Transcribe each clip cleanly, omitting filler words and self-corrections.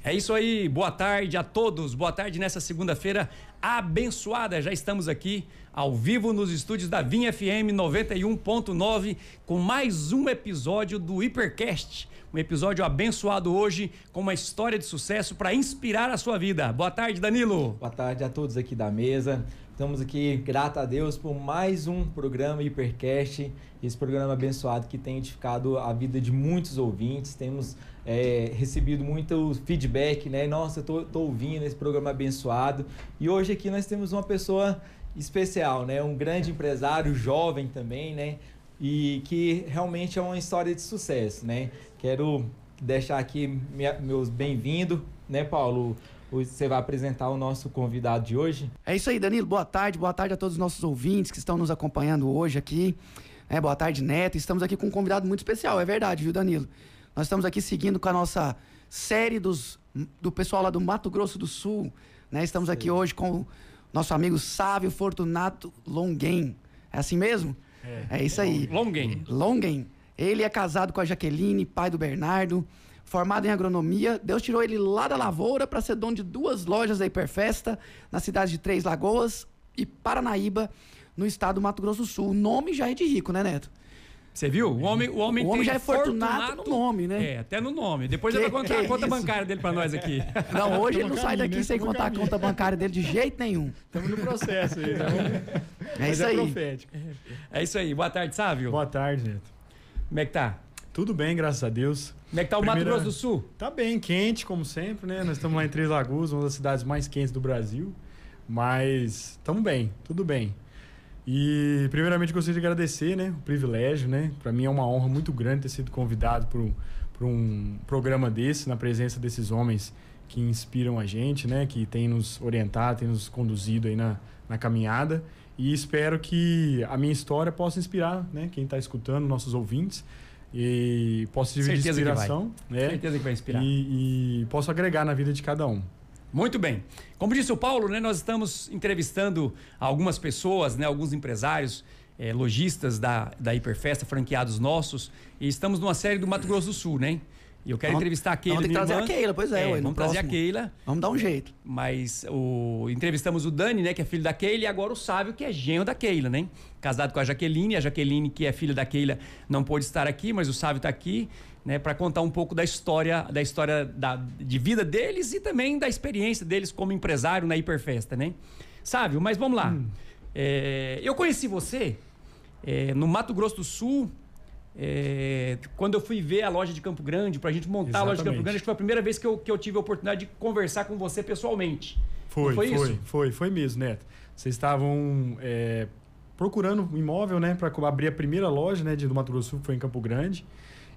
É isso aí, boa tarde a todos, boa tarde nessa segunda-feira abençoada. Já estamos aqui ao vivo nos estúdios da Vinha FM 91.9 com mais um episódio do Hipercast. Um episódio abençoado hoje com uma história de sucesso para inspirar a sua vida. Boa tarde, Danilo. Boa tarde a todos aqui da mesa. Estamos aqui, grato a Deus, por mais um programa Hipercast, esse programa abençoado que tem edificado a vida de muitos ouvintes. Temos recebido muito feedback, né? Nossa, eu tô ouvindo esse programa abençoado. E hoje aqui nós temos uma pessoa especial, né? Um grande empresário, jovem também, né? E que realmente é uma história de sucesso, né? Quero deixar aqui meus bem-vindos, né, Paulo? Você vai apresentar o nosso convidado de hoje? É isso aí, Danilo. Boa tarde a todos os nossos ouvintes que estão nos acompanhando hoje aqui. Boa tarde, Neto. Estamos aqui com um convidado muito especial, é verdade, viu, Danilo? Nós estamos aqui seguindo com a nossa série do pessoal lá do Mato Grosso do Sul, né? Estamos aqui hoje com o nosso amigo Sávio Fortunato Longuem. É assim mesmo? É isso aí. Longuem. Ele é casado com a Jaqueline, pai do Bernardo. Formado em agronomia, Deus tirou ele lá da lavoura para ser dono de 2 lojas da Hiperfesta, na cidade de Três Lagoas e Paranaíba, no estado do Mato Grosso do Sul. O nome já é de rico, né, Neto? Você viu? O homem já é Fortunato no nome, né? Até no nome. Depois ele vai contar a conta bancária dele pra nós aqui. Não, hoje ele não sai daqui sem contar a conta bancária dele de jeito nenhum. Estamos no processo aí, né? É isso aí. Profético. É isso aí. Boa tarde, Sávio. Boa tarde, Neto. Como é que tá? Tudo bem, graças a Deus. Como é que tá o Mato Grosso do Sul? Tá bem, quente, como sempre, né? Nós estamos lá em Três Lagoas, uma das cidades mais quentes do Brasil. Mas estamos bem, tudo bem. E primeiramente gostaria de agradecer, né, o privilégio, né? Para mim é uma honra muito grande ter sido convidado por um programa desse, na presença desses homens que inspiram a gente, né? Que tem nos orientado, tem nos conduzido aí na caminhada. E espero que a minha história possa inspirar, né, quem está escutando, nossos ouvintes. E possa servir de inspiração. Certeza que vai inspirar. E posso agregar na vida de cada um. Muito bem. Como disse o Paulo, né, nós estamos entrevistando algumas pessoas, né, alguns empresários, lojistas da Hiperfesta, franqueados nossos, e estamos numa série do Mato Grosso do Sul, né? E eu quero entrevistar a Keila. Vamos ter que trazer a Keila, pois é. Vamos trazer a Keila. Vamos dar um jeito. Mas entrevistamos o Dani, né, que é filho da Keila, e agora o Sávio, que é genro da Keila, né? Casado com a Jaqueline, que é filha da Keila, não pôde estar aqui, mas o Sávio está aqui, né, para contar um pouco da história de vida deles e também da experiência deles como empresário na Hiperfesta, né? Sávio, mas vamos lá. Eu conheci você no Mato Grosso do Sul. Quando eu fui ver a loja de Campo Grande, pra gente montar a loja de Campo Grande, acho que foi a primeira vez que eu tive a oportunidade de conversar com você pessoalmente. Foi mesmo, Neto. Vocês estavam procurando um imóvel, né, para abrir a primeira loja, né, do Mato Grosso do Sul, que foi em Campo Grande.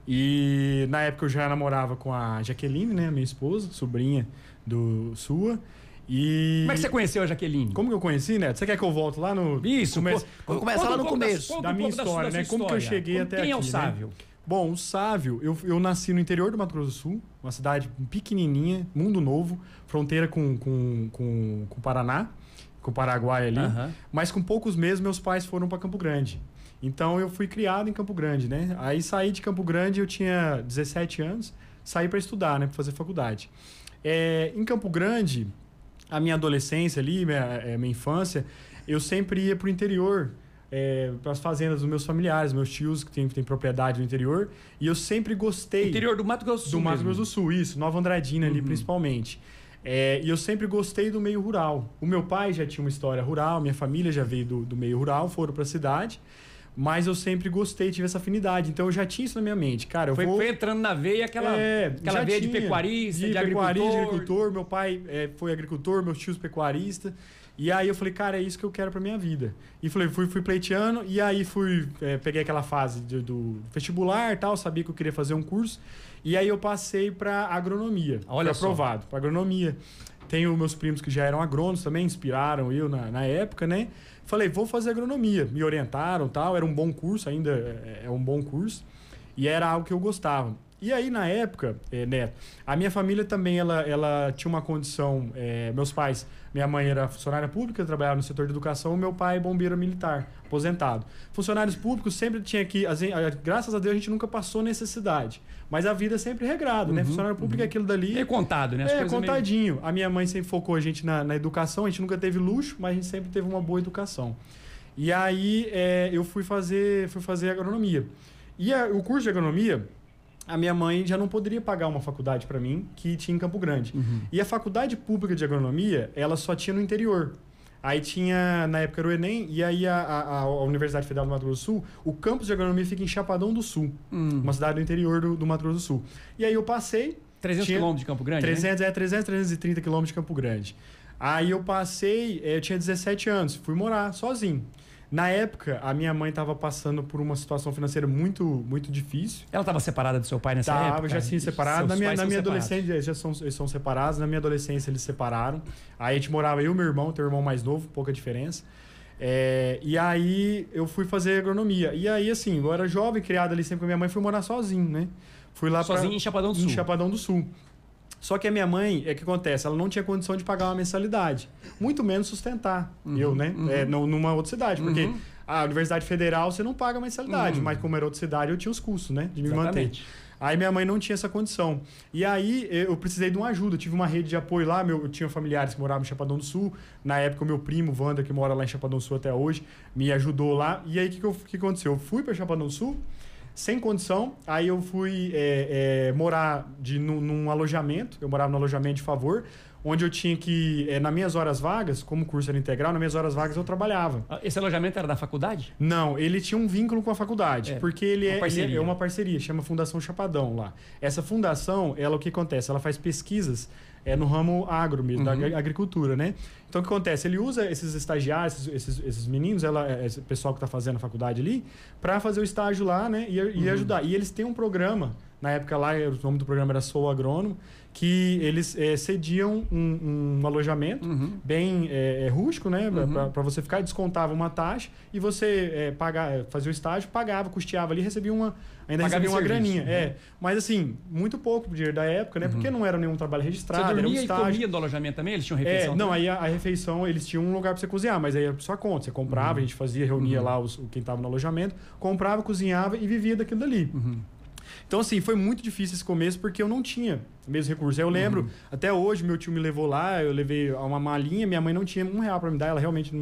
E na época eu já namorava com a Jaqueline, né, minha esposa, sobrinha sua. E... Como é que você conheceu a Jaqueline? Como que eu conheci, Neto? Você quer que eu volte lá no... Isso, vamos começar lá no começo da minha história, né? Como que eu cheguei até aqui, Quem é o Sávio? Né? Bom, o Sávio, eu nasci no interior do Mato Grosso do Sul, uma cidade pequenininha, Mundo Novo, fronteira com o Paraná, com o Paraguai ali. Mas com poucos meses meus pais foram para Campo Grande. Então eu fui criado em Campo Grande, né? Aí saí de Campo Grande, eu tinha 17 anos, saí para estudar, né? Para fazer faculdade. Em Campo Grande, a minha adolescência ali, minha infância, eu sempre ia pro interior, para as fazendas dos meus familiares, meus tios que tem propriedade no interior, e eu sempre gostei... Interior do Mato Grosso do Sul. Do Mato Grosso do Sul, isso, Nova Andradina ali principalmente. E eu sempre gostei do meio rural. O meu pai já tinha uma história rural, minha família já veio do meio rural, foram para a cidade. Mas eu sempre gostei, tive essa afinidade. Então eu já tinha isso na minha mente. Cara, foi entrando na veia aquela veia de pecuarista, de agricultor. Meu pai foi agricultor, meus tios pecuaristas. E aí eu falei, cara, é isso que eu quero pra minha vida. E falei, fui pleiteando. E aí peguei aquela fase do vestibular e tal, sabia que eu queria fazer um curso. E aí eu passei pra agronomia. Olha só. Aprovado pra agronomia. Tenho meus primos que já eram agrônomos também, inspiraram eu na época, né? Falei, vou fazer agronomia. Me orientaram, tal, era um bom curso, ainda é um bom curso. E era algo que eu gostava. E aí, na época, Neto, a minha família também, ela tinha uma condição... meus pais, minha mãe era funcionária pública, trabalhava no setor de educação, meu pai bombeiro militar, aposentado. Funcionários públicos sempre tinha que... graças a Deus, a gente nunca passou necessidade. Mas a vida é sempre regrado, né? Funcionário público é aquilo dali... É contado, né? As contadinho. A minha mãe sempre focou a gente na educação, a gente nunca teve luxo, mas a gente sempre teve uma boa educação. E aí, eu fui fazer agronomia. E o curso de agronomia... A minha mãe já não poderia pagar uma faculdade para mim que tinha em Campo Grande. E a faculdade pública de agronomia, ela só tinha no interior. Aí tinha, na época era o Enem, e aí a Universidade Federal do Mato Grosso do Sul, o campus de agronomia fica em Chapadão do Sul, uma cidade do interior do Mato Grosso do Sul. E aí eu passei... 300 quilômetros de Campo Grande, 330 quilômetros de Campo Grande. Aí eu passei, eu tinha 17 anos, fui morar sozinho. Na época, a minha mãe estava passando por uma situação financeira muito, muito difícil. Ela estava separada do seu pai nessa época? Estava, já tinha separado. Na minha adolescência, eles são separados. Na minha adolescência, eles se separaram. Aí a gente morava, eu e meu irmão, teu irmão mais novo, pouca diferença. E aí eu fui fazer agronomia. E aí, assim, eu era jovem, criado ali sempre com a minha mãe, fui morar sozinho, né? Fui lá sozinho em Chapadão do Sul? Em Chapadão do Sul. Só que a minha mãe, o que acontece? Ela não tinha condição de pagar uma mensalidade. Muito menos sustentar eu, né? Numa outra cidade. Porque a Universidade Federal você não paga mensalidade. Mas como era outra cidade, eu tinha os custos, né? De me manter. Aí minha mãe não tinha essa condição. E aí eu precisei de uma ajuda. Eu tive uma rede de apoio lá. Eu tinha familiares que moravam em Chapadão do Sul. Na época, o meu primo, Wander, que mora lá em Chapadão do Sul até hoje, me ajudou lá. E aí, o que aconteceu? Eu fui para Chapadão do Sul, sem condição. Aí eu fui morar num alojamento. Eu morava no alojamento de favor, onde eu tinha que, nas minhas horas vagas, como o curso era integral, nas minhas horas vagas eu trabalhava. Esse alojamento era da faculdade? Não, ele tinha um vínculo com a faculdade, porque ele é uma parceria, chama Fundação Chapadão lá. Essa fundação, o que acontece? Ela faz pesquisas no ramo agro mesmo, da agricultura, né? Então, o que acontece? Ele usa esses estagiários, esses meninos, esse pessoal que está fazendo a faculdade ali, para fazer o estágio lá, né? E ajudar. E eles têm um programa, na época lá, o nome do programa era Sou Agrônomo, que eles cediam um alojamento bem rústico, né? Para você ficar, descontava uma taxa e você fazia o estágio, pagava, custeava ali, recebia uma graninha. Mas assim, muito pouco do dinheiro da época, né? Porque não era nenhum trabalho registrado, você dormia era um estágio. E comia do alojamento também? Eles tinham refeição? Não, aí a refeição, eles tinham um lugar para você cozinhar, mas aí era por sua conta. Você comprava, a gente fazia, reunia lá quem estava no alojamento, comprava, cozinhava e vivia daquilo dali. Então, assim, foi muito difícil esse começo porque eu não tinha mesmo recurso. Aí eu lembro, até hoje, meu tio me levou lá, eu levei uma malinha, minha mãe não tinha R$1 para me dar, ela realmente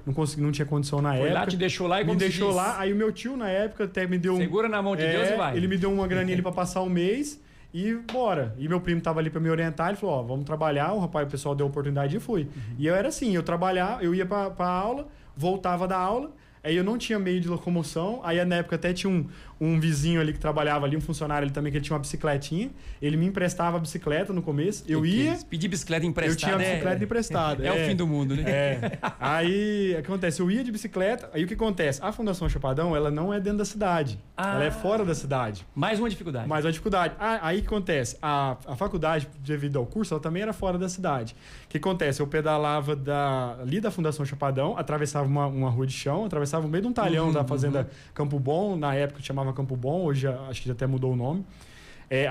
não tinha condição na época. Foi lá, te deixou lá e me deixou lá. Aí o meu tio, na época, até me deu... Segura na mão de Deus e vai. Ele me deu uma graninha ali para passar um mês e bora. E meu primo tava ali para me orientar, ele falou, vamos trabalhar, o pessoal deu a oportunidade e fui. E eu era assim, eu trabalhava, eu ia para aula, voltava da aula, aí eu não tinha meio de locomoção. Aí na época até tinha um vizinho ali que trabalhava ali, um funcionário ali também, que ele tinha uma bicicletinha. Ele me emprestava a bicicleta no começo. Eu ia... Pedir bicicleta emprestada. Eu tinha a bicicleta emprestada. É o fim do mundo, né? Aí, o que acontece? Eu ia de bicicleta. Aí o que acontece? A Fundação Chapadão, ela não é dentro da cidade. Ela é fora da cidade. Mais uma dificuldade. Mais uma dificuldade. Aí o que acontece? A faculdade, devido ao curso, ela também era fora da cidade. O que acontece? Eu pedalava ali da Fundação Chapadão, atravessava uma rua de chão, atravessava o meio de um talhão da fazenda Campo Bom, na época chamava Campo Bom, hoje acho que já até mudou o nome.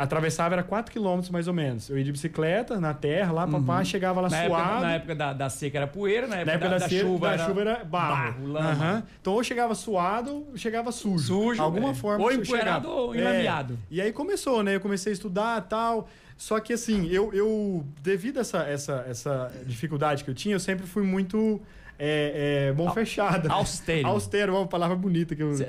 Atravessava, era 4 quilômetros mais ou menos. Eu ia de bicicleta na terra, lá, papá, chegava lá suado. Na época da seca era poeira, na época da chuva era barro. Lama. Então, ou chegava suado, ou chegava sujo. Alguma forma. Ou empoeirado ou enlameado. E aí começou, né? Eu comecei a estudar e tal. Só que assim, eu devido a essa dificuldade que eu tinha, eu sempre fui muito... bom fechado. Austero. Austero é uma palavra bonita que eu uso.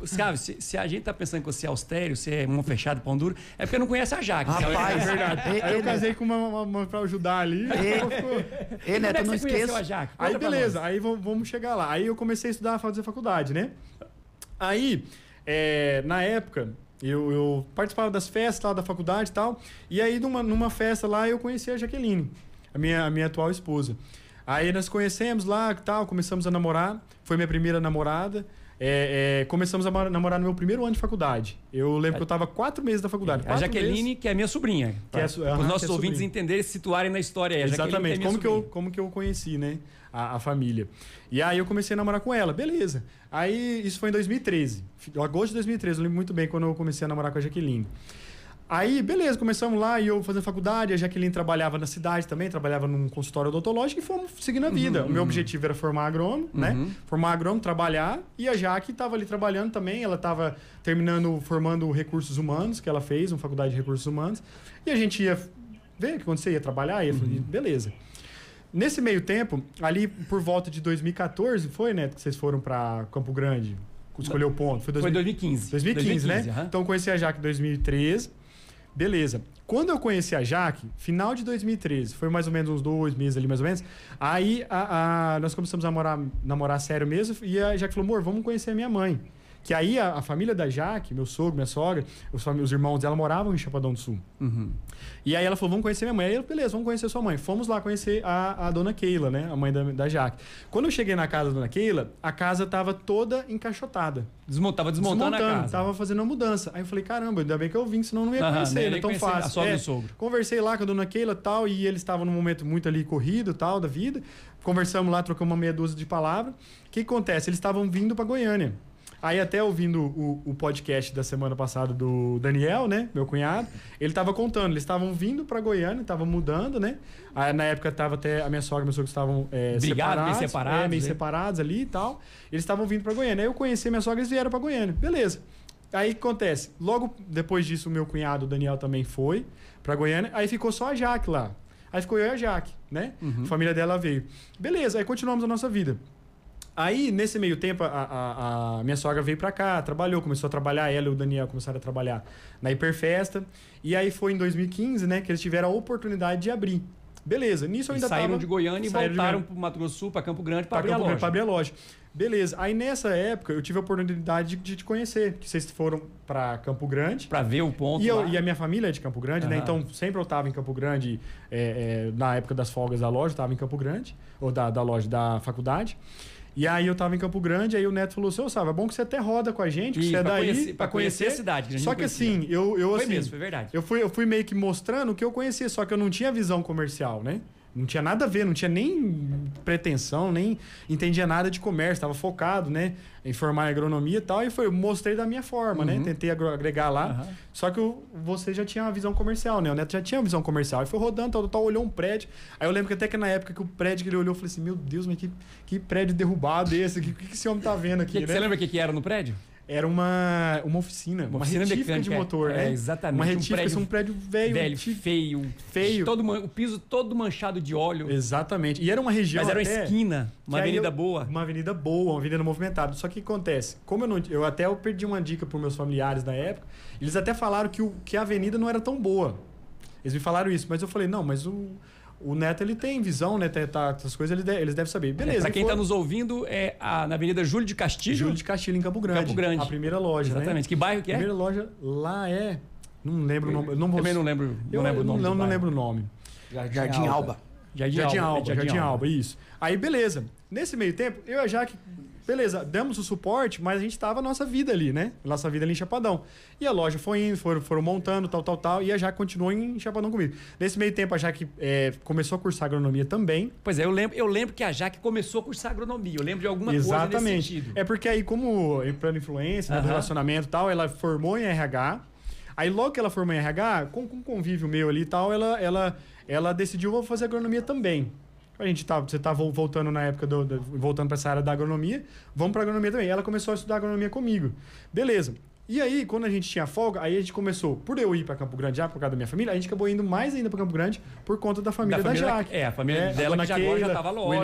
Sabe, se a gente tá pensando que você é austero, você é mão fechada, pão duro, é porque não conhece a Jaque. Rapaz, é verdade. Aí eu casei com uma pra ajudar ali. Neto, não esqueça. A Jaque? Aí beleza, aí vamos chegar lá. Aí eu comecei a estudar, a fazer faculdade, né? Aí, na época... Eu participava das festas lá da faculdade e tal. E aí, numa festa lá, eu conheci a Jaqueline, a minha atual esposa. Aí nós conhecemos lá e tal, começamos a namorar. Foi minha primeira namorada. começamos a namorar no meu primeiro ano de faculdade. Eu lembro que eu estava 4 meses da faculdade. A Jaqueline, meses, que é minha sobrinha. Para os nossos ouvintes entenderem, se situarem na história aí. Exatamente. Como que eu conheci, né? A família. E aí eu comecei a namorar com ela. Beleza. Aí isso foi em 2013. Agosto de 2013. Eu lembro muito bem quando eu comecei a namorar com a Jaqueline. Aí, beleza, começamos lá e eu fazendo faculdade, a Jaqueline trabalhava na cidade também, trabalhava num consultório odontológico e fomos seguindo a vida. O meu objetivo era formar agrônomo, né? Formar agrônomo, trabalhar, e a Jaque estava ali trabalhando também, ela estava formando recursos humanos, que ela fez, uma faculdade de recursos humanos, e a gente ia ver o que acontecia, ia trabalhar, ia beleza. Nesse meio tempo, ali por volta de 2014, foi, né, que vocês foram para Campo Grande, escolheu o ponto? Foi 2015. 2015, né? Então eu conheci a Jaque em 2013. Beleza. Quando eu conheci a Jaque, final de 2013, foi mais ou menos uns 2 meses ali, mais ou menos, aí nós começamos a namorar sério mesmo, e a Jaque falou, amor, vamos conhecer a minha mãe. Que aí a família da Jaque, meu sogro, minha sogra, os irmãos dela moravam em Chapadão do Sul. E aí ela falou, vamos conhecer minha mãe. Aí eu, beleza, vamos conhecer sua mãe. Fomos lá conhecer a dona Keila, né? A mãe da Jaque. Quando eu cheguei na casa da dona Keila, a casa tava toda encaixotada. Tava desmontando a casa. Tava fazendo a mudança. Aí eu falei, caramba, ainda bem que eu vim, senão não ia conhecer, não é tão fácil. A sogra e o sogro. Conversei lá com a dona Keila e tal, e eles estavam num momento muito ali corrido tal, da vida. Conversamos lá, trocamos uma meia dúzia de palavras. O que acontece? Eles estavam vindo para Goiânia. Aí até ouvindo o podcast da semana passada do Daniel, né? Meu cunhado, ele estava contando, eles estavam vindo para Goiânia, estavam mudando, né? Aí, na época tava até a minha sogra e meu sogro estavam meio separados ali e tal. Eles estavam vindo para Goiânia. Aí eu conheci a minha sogra e eles vieram para Goiânia. Beleza. Aí o que acontece? Logo depois disso, o meu cunhado, o Daniel, também foi para Goiânia. Aí ficou só a Jaque lá. Aí ficou eu e a Jaque, né? A família dela veio. Beleza, aí continuamos a nossa vida. Aí, nesse meio tempo, a minha sogra veio pra cá, trabalhou, começou a trabalhar, ela e o Daniel começaram a trabalhar na Hiperfesta. E aí foi em 2015, né, que eles tiveram a oportunidade de abrir. Beleza, nisso eu ainda saíram de Goiânia e voltaram pro Mato Grosso do Sul, pra Campo Grande, pra abrir a loja. Beleza, aí nessa época eu tive a oportunidade de te conhecer, que vocês foram pra Campo Grande. Pra ver o ponto e a minha família é de Campo Grande, né? Então sempre eu tava em Campo Grande, na época das folgas da loja, eu tava em Campo Grande, ou da loja da faculdade. E aí eu tava em Campo Grande, aí o Neto falou, seu Sávio, é bom que você até roda com a gente, que você é daí. Pra conhecer a cidade. Que a gente só que assim, foi mesmo, foi verdade. Eu fui meio que mostrando o que eu conhecia, só que eu não tinha visão comercial, né? Não tinha nada a ver, não tinha nem pretensão, nem entendia nada de comércio, estava focado, né, em formar agronomia e tal, e eu mostrei da minha forma, né, tentei agregar lá, só que você já tinha uma visão comercial, né, o Neto já tinha uma visão comercial, aí foi rodando, tal, olhou um prédio, aí eu lembro que até que na época que o prédio que ele olhou, eu falei assim, meu Deus, mas que prédio derrubado esse, o que esse homem tá vendo aqui, né? Você lembra o que era no prédio? Era uma oficina, uma retífica de motor, né? Exatamente. Uma retífica, um prédio velho, feio. O piso todo manchado de óleo. Exatamente. E era uma região. Mas era uma esquina, uma avenida boa. Uma avenida boa, uma avenida movimentada. Só que acontece, como eu perdi uma dica para meus familiares na época, eles até falaram que a avenida não era tão boa. Eles me falaram isso, mas eu falei, não, mas o Neto, ele tem visão, né? Essas coisas eles devem saber. Beleza. Para quem está nos ouvindo, na Avenida Júlio de Castilho. Júlio de Castilho, em Campo Grande. A primeira loja, exatamente. Né? Que bairro que é? A primeira loja lá é... Não lembro o nome. Também não lembro o nome. Não lembro o nome. Jardim Alba. Jardim Alba, isso. Aí, beleza. Nesse meio tempo, eu e a Jaque... Beleza, demos o suporte, mas a gente tava a nossa vida ali, né? Nossa vida ali em Chapadão. E a loja foi indo, foram montando, tal, e a Jaque continuou em Chapadão comigo. Nesse meio tempo, a Jaque começou a cursar agronomia também. Pois é, eu lembro que a Jaque começou a cursar agronomia. Eu lembro de alguma coisa nesse sentido. É porque aí, como plano de influência, do relacionamento e tal, ela formou em RH. Aí, logo que ela formou em RH, com um convívio meu ali e tal, ela decidiu, vou fazer agronomia também. Você tá voltando na época, voltando para essa área da agronomia, vamos para agronomia também. Ela começou a estudar agronomia comigo. Beleza. E aí, quando a gente tinha folga, aí a gente começou, por eu ir para Campo Grande já, por causa da minha família, a gente acabou indo mais ainda para Campo Grande por conta da família da Jaque. A família dela que agora já estava loja,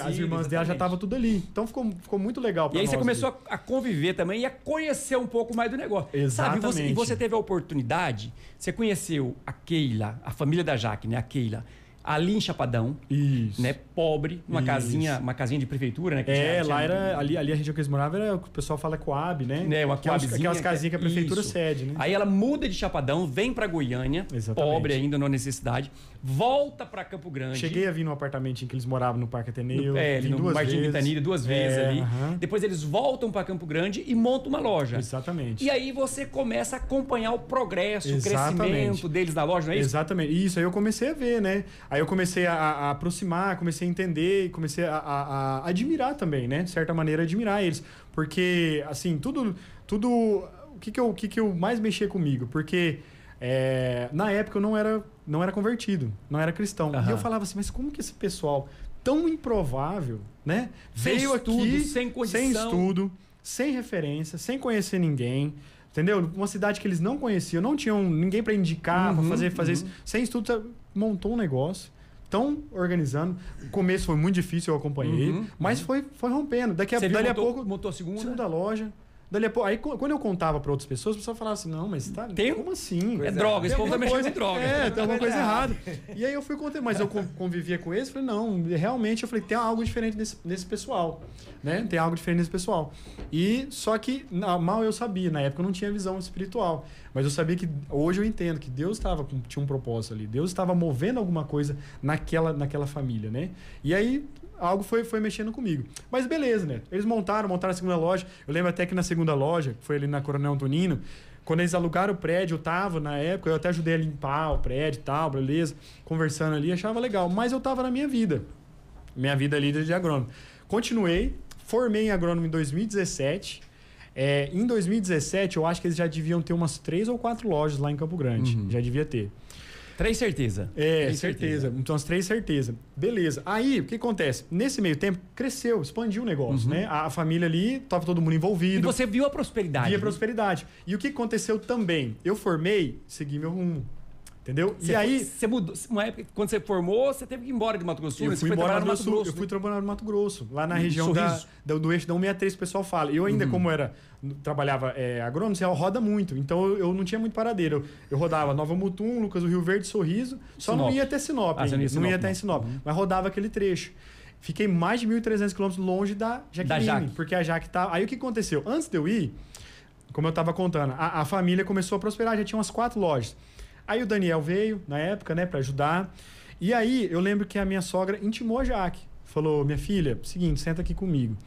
as irmãs dela já estavam tudo ali. Então ficou muito legal para nós. E aí você começou a conviver também e a conhecer um pouco mais do negócio. Exatamente. Sabe, e você teve a oportunidade, você conheceu a Keila, a família da Jaque, né, a Keila, ali em Chapadão, Isso. né? Pobre, uma casinha de prefeitura, né? Que lá era, ali a região que eles moravam era o que o pessoal fala Coab, né? Uma Coabzinha. Aquelas casinhas que a prefeitura cede, né? Aí ela muda de Chapadão, vem pra Goiânia, Exatamente. pobre ainda, não necessidade, volta pra Campo Grande. Cheguei a vir no apartamentinho que eles moravam no Parque Ateneu. Ali no Martim Quintanilha, 2 vezes ali. Depois eles voltam pra Campo Grande e montam uma loja. Exatamente. E aí você começa a acompanhar o progresso, o crescimento deles na loja, não é isso? Exatamente. Isso, aí eu comecei a ver, né? Aí eu comecei a aproximar, comecei a entender, comecei a admirar também, né? De certa maneira, admirar eles. Porque, assim, tudo... O que eu mais mexia comigo? Porque na época eu não era convertido, não era cristão. E eu falava assim, mas como que esse pessoal tão improvável, né? Veio aqui sem condição, sem estudo, sem referência, sem conhecer ninguém, entendeu? Uma cidade que eles não conheciam, não tinham ninguém para indicar, para fazer isso. Sem estudo, montou um negócio. Estão organizando. O começo foi muito difícil, eu acompanhei, mas foi rompendo. Dali a pouco montou a segunda loja. Aí quando eu contava para outras pessoas, o pessoal falava assim, não, mas como assim? É droga, esse povo tá mexendo com droga. Tem alguma coisa errada. E aí eu fui contando, mas eu convivia com eles, falei, não, realmente, eu falei, tem algo diferente nesse pessoal, né? Tem algo diferente nesse pessoal. E só que mal eu sabia, na época eu não tinha visão espiritual, mas eu sabia que, hoje eu entendo que Deus tinha um propósito ali, Deus estava movendo alguma coisa naquela família, né? E aí algo foi mexendo comigo. Mas beleza, né? Eles montaram a segunda loja. Eu lembro até que na segunda loja, que foi ali na Coronel Antonino, quando eles alugaram o prédio, eu tava na época, eu até ajudei a limpar o prédio e tal, beleza, conversando ali, achava legal. Mas eu tava na minha vida ali de agrônomo. Continuei, formei em agrônomo em 2017. Em 2017, eu acho que eles já deviam ter umas 3 ou 4 lojas lá em Campo Grande. Já devia ter. 3 certeza. 3 certeza. Então, as 3 certeza. Beleza. Aí, o que acontece? Nesse meio tempo, cresceu, expandiu o negócio, né? A família ali, estava todo mundo envolvido. E você viu a prosperidade. Vi a prosperidade. E o que aconteceu também? Eu formei, segui meu rumo. Entendeu? Você mudou. Uma época, quando você formou, você teve que ir embora de Mato Grosso do Sul. Eu fui embora no Mato Grosso. Eu fui trabalhar no Mato Grosso, lá na região do eixo da 163, o pessoal fala. Eu ainda, como trabalhava agrônomo, você roda muito. Então eu não tinha muito paradeiro. Eu rodava Nova Mutum, Lucas do Rio Verde, Sorriso. Só Sinop. Não ia até Sinop. Não ia até em Sinop. Mas rodava aquele trecho. Fiquei mais de 1.300 quilômetros longe da Jaqueline. Porque a Jaque tá... Aí o que aconteceu? Antes de eu ir, como eu estava contando, a família começou a prosperar. Já tinha umas 4 lojas. Aí o Daniel veio, na época, né, para ajudar. E aí, eu lembro que a minha sogra intimou a Jaque. Falou, minha filha, seguinte, senta aqui comigo.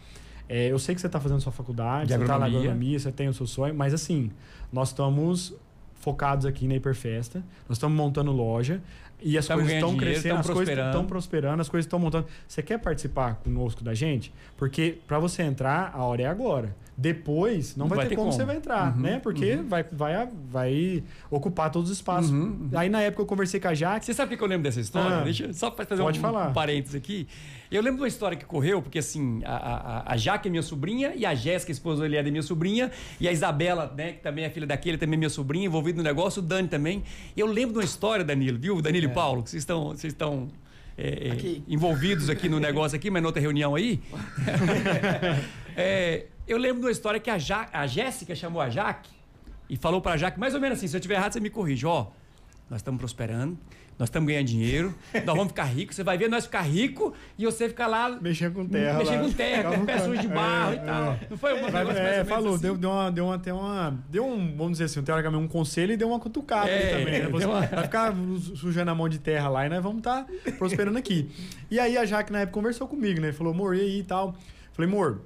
Eu sei que você está fazendo sua faculdade, você está na agronomia, você tem o seu sonho, mas assim, nós estamos focados aqui na Hiperfesta, nós estamos montando loja e as coisas estão crescendo, as coisas estão prosperando, as coisas estão montando. Você quer participar conosco da gente? Porque para você entrar, a hora é agora. Depois, não vai ter como você vai entrar, né? Porque vai ocupar todos os espaços. Aí, na época, eu conversei com a Jaque. Você sabe o que eu lembro dessa história? Deixa eu só fazer um parênteses aqui. Eu lembro de uma história que correu, porque assim, a Jaque é minha sobrinha, e a Jéssica, a esposa dele, é minha sobrinha, e a Isabela, né, que também é filha daquele, também é minha sobrinha, envolvida no negócio, o Dani também. Eu lembro de uma história, Danilo, viu? Danilo e Paulo, que vocês estão envolvidos aqui no negócio aqui, mas noutra reunião aí. Eu lembro de uma história que a Jéssica chamou a Jaque e falou pra Jaque, mais ou menos assim, se eu estiver errado, você me corrige. Nós estamos prosperando, nós estamos ganhando dinheiro, nós vamos ficar ricos, você vai ver nós ficar ricos e você ficar lá... Mexendo com terra, com pé sujo de barro e tal. Não foi uma coisa falou, assim? deu um, vamos dizer assim, teoricamente um conselho e deu uma cutucada também. Né? Vai ficar sujando a mão de terra lá e nós vamos estar prosperando aqui. E aí a Jaque na época conversou comigo, né? Falou, amor, e aí e tal? Falei, amor,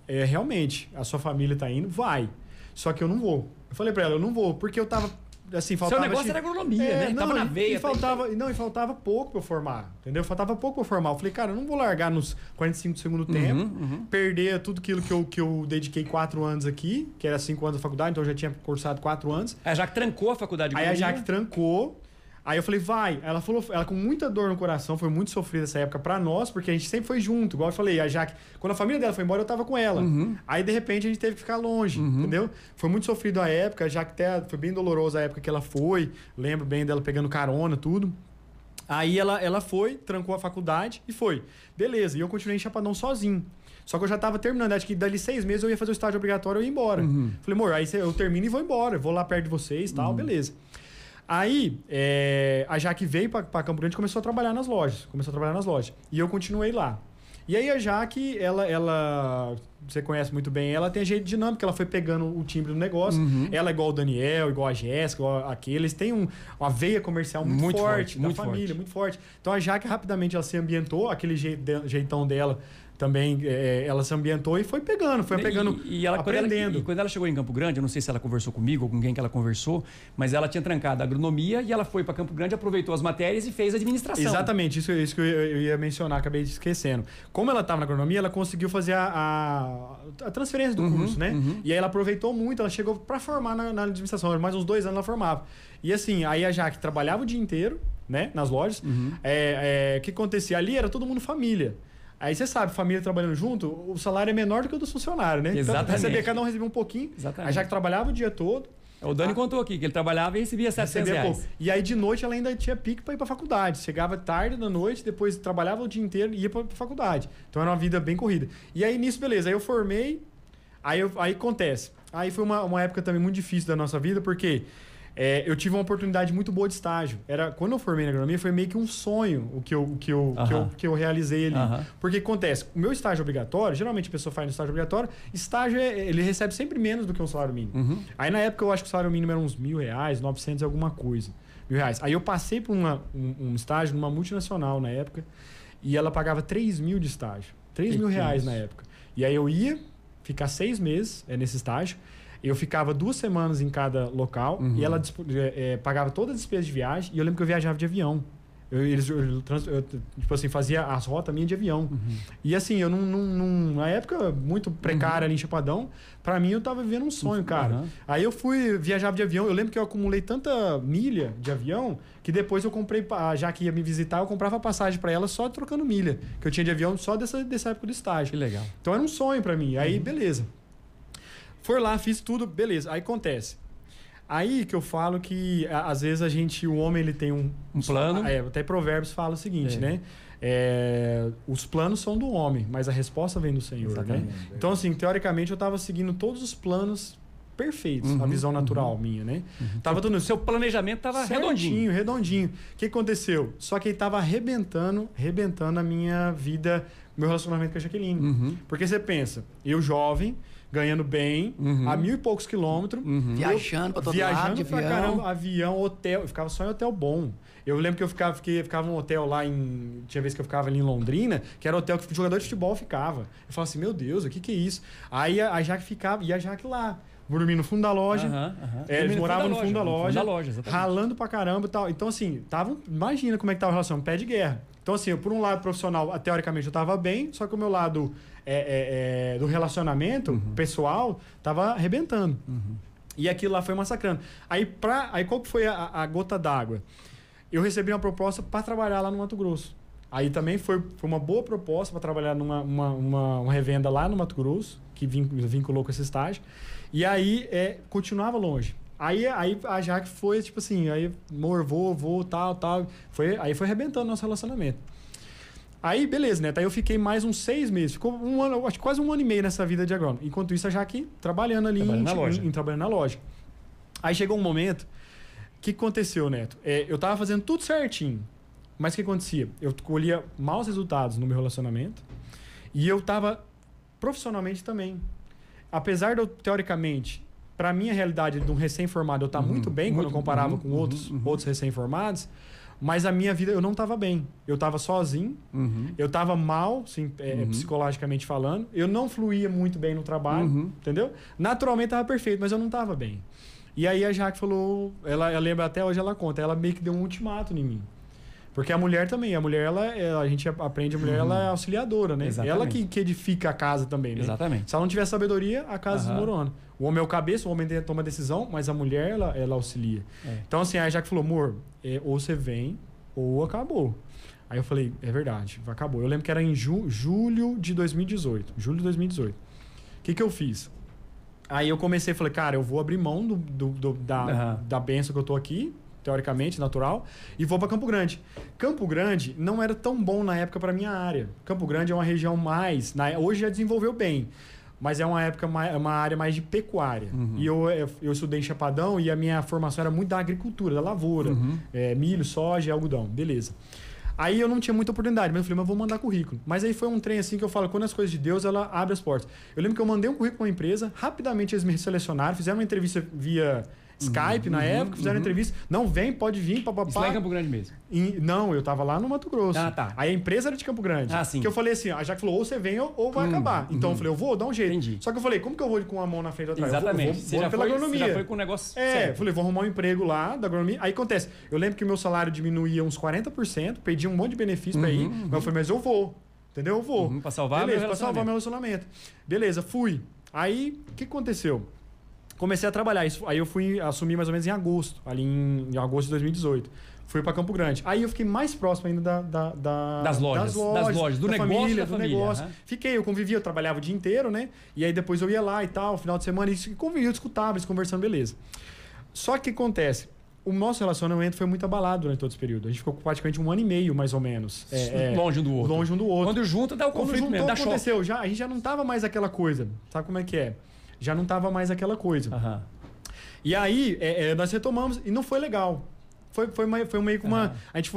realmente, a sua família tá indo, vai. Só que eu não vou. Eu falei pra ela, eu não vou, porque eu tava... Assim, faltava, seu negócio era agronomia, né? Tava na veia. E faltava pouco pra eu formar, entendeu? Faltava pouco pra eu formar. Eu falei, cara, eu não vou largar nos 45 do segundo tempo, perder tudo aquilo que eu dediquei 4 anos aqui, que era 5 anos da faculdade, então eu já tinha cursado 4 anos. A Jaque trancou a faculdade de agronomia. Aí a Jaque trancou. Aí eu falei, vai. Ela falou, ela com muita dor no coração, foi muito sofrida essa época pra nós, porque a gente sempre foi junto. Igual eu falei, a Jaque, quando a família dela foi embora, eu tava com ela. Aí, de repente, a gente teve que ficar longe, entendeu? Foi muito sofrido a época, a Jaque até foi bem dolorosa a época que ela foi. Lembro bem dela pegando carona, tudo. Aí ela foi, trancou a faculdade e foi. Beleza, e eu continuei em Chapadão sozinho. Só que eu já tava terminando, acho que dali 6 meses eu ia fazer o estágio obrigatório e eu ia embora. Falei, amor, aí eu termino e vou embora, vou lá perto de vocês e tal, beleza. Aí, a Jaque veio para Campo Grande e começou a trabalhar nas lojas. E eu continuei lá. E aí a Jaque, ela você conhece muito bem, ela tem jeito dinâmico, ela foi pegando o timbre do negócio. Ela é igual o Daniel, igual a Jéssica, igual aquele. Eles têm uma veia comercial muito forte da família, muito forte. Então a Jaque rapidamente ela se ambientou, aquele jeitão dela também, ela se ambientou e foi pegando, e ela, aprendendo. Quando ela chegou em Campo Grande, eu não sei se ela conversou comigo ou com quem que ela conversou, mas ela tinha trancado a agronomia e ela foi para Campo Grande, aproveitou as matérias e fez administração. Exatamente, isso que eu ia mencionar, acabei esquecendo. Como ela estava na agronomia, ela conseguiu fazer a transferência do curso, né? E aí ela aproveitou muito, ela chegou para formar na administração, mais uns 2 anos ela formava. E assim, aí a Jaque trabalhava o dia inteiro, né, nas lojas. O que acontecia? Ali era todo mundo família. Aí você sabe, família trabalhando junto, o salário é menor do que o do funcionário, né? Exatamente. Então, cada um recebia um pouquinho. Exatamente. A Jaque trabalhava o dia todo. O Dani contou aqui que ele trabalhava e recebia R$700. E aí de noite ela ainda tinha pique para ir para faculdade. Chegava tarde da noite, depois trabalhava o dia inteiro e ia para faculdade. Então era uma vida bem corrida. E aí nisso, beleza. Aí eu formei, aí acontece. Aí foi uma época também muito difícil da nossa vida, porque eu tive uma oportunidade muito boa de estágio. Quando eu formei na agronomia, foi meio que um sonho o que eu realizei ali. Porque acontece, o meu estágio obrigatório, geralmente a pessoa faz no estágio obrigatório, estágio ele recebe sempre menos do que um salário mínimo. Aí na época eu acho que o salário mínimo era uns R$1.000, 900 e alguma coisa. R$1.000. Aí eu passei por um estágio numa multinacional na época e ela pagava 3 mil de estágio. R$3.000 na época. E aí eu ia ficar 6 meses nesse estágio. Eu ficava 2 semanas em cada local e ela pagava todas as despesas de viagem. E eu lembro que eu viajava de avião. Eu tipo assim, fazia as rotas minhas de avião. E assim, eu na época muito precária ali em Chapadão, pra mim eu tava vivendo um sonho, cara. Aí eu viajava de avião. Eu lembro que eu acumulei tanta milha de avião que depois eu comprei, já que ia me visitar, eu comprava passagem pra ela só trocando milha. Que eu tinha de avião só dessa época do estágio. Que legal. Então era um sonho pra mim. Aí, beleza. Foi lá, fiz tudo, beleza. Aí acontece. Aí que eu falo que, às vezes, o homem, ele tem um plano. Até Provérbios fala o seguinte, né? Os planos são do homem, mas a resposta vem do Senhor, né? Então, assim, teoricamente, eu estava seguindo todos os planos perfeitos, a visão natural minha, né? Tava tudo, seu planejamento estava redondinho. O que aconteceu? Só que ele estava arrebentando a minha vida, meu relacionamento com a Jaqueline. Porque você pensa, eu jovem, ganhando bem, a 1.000 e poucos quilômetros. Viajando pra todo lado, de pra caramba, avião, hotel. Eu ficava só em hotel bom. Eu lembro que eu ficava num hotel lá tinha vez que eu ficava ali em Londrina, que era hotel que o jogador de futebol ficava. Eu falava assim, meu Deus, o que é isso? Aí a Jaque ficava, e a Jaque lá, dormindo no fundo da loja. Eles moravam no fundo da loja, ralando pra caramba e tal. Então, assim, imagina como é que tava a relação, pé de guerra. Então, assim, por um lado profissional, teoricamente eu tava bem, só que o meu lado do relacionamento pessoal tava arrebentando. E aquilo lá foi massacrando. Aí qual que foi a gota d'água? Eu recebi uma proposta para trabalhar lá no Mato Grosso. Aí também foi uma boa proposta para trabalhar numa revenda lá no Mato Grosso, que vinculou com esse estágio. E aí continuava longe. Aí a Jaque foi, tipo assim, aí, amor, vou, tal. Aí foi arrebentando nosso relacionamento. Aí, beleza, né? Aí eu fiquei mais uns 6 meses. Ficou um ano, acho que quase 1 ano e meio nessa vida de agrônomo. Enquanto isso, a Jaque trabalhando ali trabalhando na loja. Aí chegou um momento. O que aconteceu, Neto? Eu tava fazendo tudo certinho. Mas o que acontecia? Eu colhia maus resultados no meu relacionamento. E eu tava profissionalmente também. Apesar de eu, teoricamente, para minha realidade de um recém-formado, eu estar muito bem quando eu comparava com outros recém-formados, mas a minha vida, eu não estava bem. Eu estava sozinho, eu estava mal, assim, psicologicamente falando, eu não fluía muito bem no trabalho, entendeu? Naturalmente estava perfeito, mas eu não estava bem. E aí a Jaque falou, ela lembra até hoje, ela conta, ela meio que deu um ultimato em mim. Porque a mulher também, a gente aprende, a mulher ela é auxiliadora, né? Exatamente. Ela que edifica a casa também, né? Exatamente. Se ela não tiver sabedoria, a casa desmorona. O homem é o cabeça, o homem toma a decisão, mas a mulher, ela auxilia. Então, assim, a Jaque falou, amor, ou você vem, ou acabou. Aí eu falei, é verdade, acabou. Eu lembro que era em julho de 2018. O que eu fiz? Aí eu comecei, falei, cara, eu vou abrir mão da bênção que eu tô aqui, teoricamente, natural, e vou para Campo Grande. Campo Grande não era tão bom na época para minha área. Campo Grande é uma região hoje já desenvolveu bem, mas é uma época, uma área mais de pecuária. E eu estudei em Chapadão e a minha formação era muito da agricultura, da lavoura. Milho, soja, algodão. Beleza. Aí eu não tinha muita oportunidade, mas eu falei, mas vou mandar currículo. Mas aí foi um trem assim que eu falo, quando as coisas de Deus, ela abre as portas. Eu lembro que eu mandei um currículo para uma empresa, rapidamente eles me selecionaram, fizeram uma entrevista via Skype na época, fizeram entrevista. Não, vem, pode vir, papapá. Isso lá em Campo Grande mesmo? Não, eu tava lá no Mato Grosso. Ah, tá. Aí a empresa era de Campo Grande. Ah, sim. Que eu falei assim, a Jaque falou, ou você vem ou vai acabar. Então eu falei, eu vou, dá um jeito. Entendi. Só que eu falei, como que eu vou com uma mão na frente ou atrás? Exatamente. Vou pela agronomia. Você já foi com o negócio certo. Falei, vou arrumar um emprego lá da agronomia. Aí acontece, eu lembro que o meu salário diminuía uns 40%, perdi um monte de benefício pra ir, mas eu falei, mas eu vou. Entendeu? Eu vou. Pra salvar Beleza, pra salvar meu relacionamento. Beleza, fui. Aí, o que aconteceu? Comecei a trabalhar. Aí eu fui assumir mais ou menos em agosto, ali em agosto de 2018. Fui para Campo Grande. Aí eu fiquei mais próximo ainda das lojas, do da negócio, família, negócio. Fiquei, eu convivia, eu trabalhava o dia inteiro, né? E aí depois eu ia lá e tal, final de semana, e convivia, eu escutava, eles conversando, beleza. Só que acontece, o nosso relacionamento foi muito abalado durante todo esse período. A gente ficou praticamente 1 ano e meio, mais ou menos. Longe um do outro. Longe um do outro. Quando junta, dá o conflito mesmo, dá choque. Aconteceu, a gente já não tava mais aquela coisa. Sabe como é que é? Já não tava mais aquela coisa. E aí, nós retomamos e não foi legal. Foi meio que uma... A gente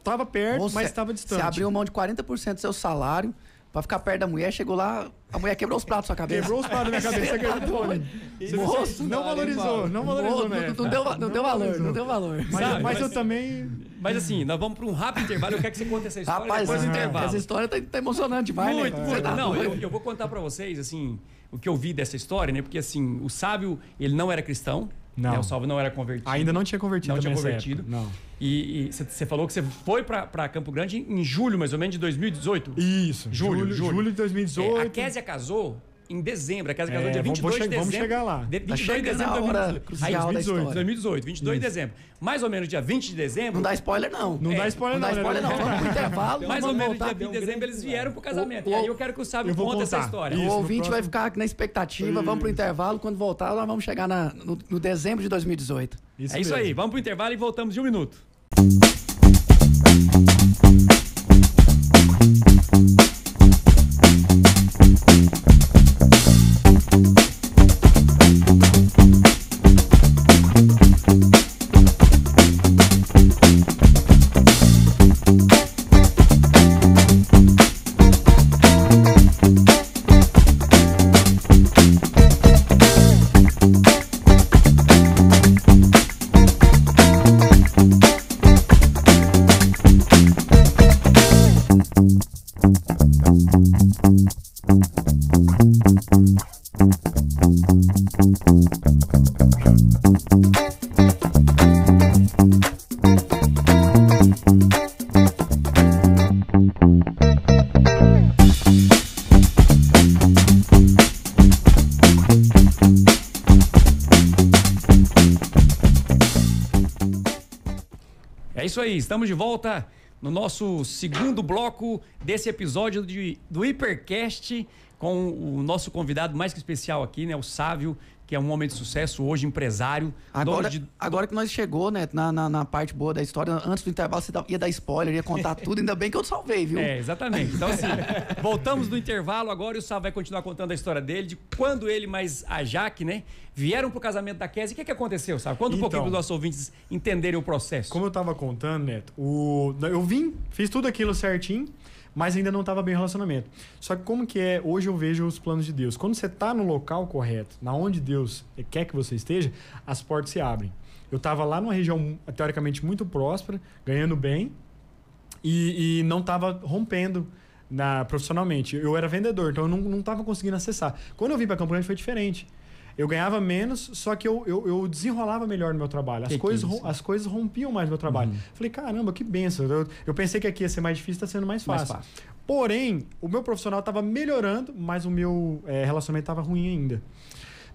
tava perto, mas estava distante. Você abriu mão de 40% do seu salário pra ficar perto da mulher, chegou lá, a mulher quebrou os pratos na sua cabeça. Quebrou os pratos na minha cabeça. Moço, não valorizou, né? Não deu valor. Mas eu também... Mas assim, nós vamos para um rápido intervalo. Eu quero que você conte essa história. Rapaz, depois do intervalo. Essa história tá emocionante demais, muito, né? Muito. Tá Não, eu vou contar para vocês, assim, o que eu vi dessa história, né? Porque, assim, o Sábio, ele não era cristão. Não. Né? O Sábio não era convertido. Ainda não tinha convertido. Não tinha convertido. Não. E você falou que você foi para Campo Grande em julho, mais ou menos, de 2018? Isso. Julho de 2018. A Kézia casou em dezembro. A Kézia casou dia 22 de dezembro. Vamos chegar lá. 22 de dezembro de 2018. 22 de dezembro. Mais ou menos dia 20 de dezembro. Não dá spoiler, não. Não dá spoiler, não. Vamos pro intervalo. Mais ou menos dia 20 de dezembro eles vieram pro casamento. E aí eu quero que o Sábio conte essa história. O ouvinte vai ficar na expectativa. Vamos pro intervalo. Quando voltar, nós vamos chegar no dezembro de 2018. É isso aí. Vamos pro intervalo e voltamos em 1 minuto. É isso aí, estamos de volta no nosso segundo bloco desse episódio do Hipercast com o nosso convidado mais que especial aqui, né? O Sávio, que é um homem de sucesso, hoje empresário. Agora que nós chegou, né, na parte boa da história, antes do intervalo você ia dar spoiler, ia contar tudo, ainda bem que eu salvei, viu? Exatamente. Então assim, voltamos do intervalo agora e o Sávio vai continuar contando a história dele, de quando ele mais a Jaque, né, vieram pro casamento da Kézia. O que aconteceu, Sávio? Conta um pouquinho para os nossos ouvintes entenderem o processo. Como eu tava contando, Neto, eu fiz tudo aquilo certinho, mas ainda não estava bem o relacionamento. Só que como que é, hoje eu vejo os planos de Deus. Quando você está no local correto, na onde Deus quer que você esteja, as portas se abrem. Eu estava lá numa região, teoricamente, muito próspera, ganhando bem, e não estava rompendo profissionalmente. Eu era vendedor, então eu não estava conseguindo acessar. Quando eu vim para Campo Grande foi diferente. Eu ganhava menos, só que eu desenrolava melhor no meu trabalho. As coisas rompiam mais no meu trabalho. Falei, caramba, que benção. Eu pensei que aqui ia ser mais difícil, está sendo mais fácil. Porém, o meu profissional estava melhorando, mas o meu relacionamento estava ruim ainda.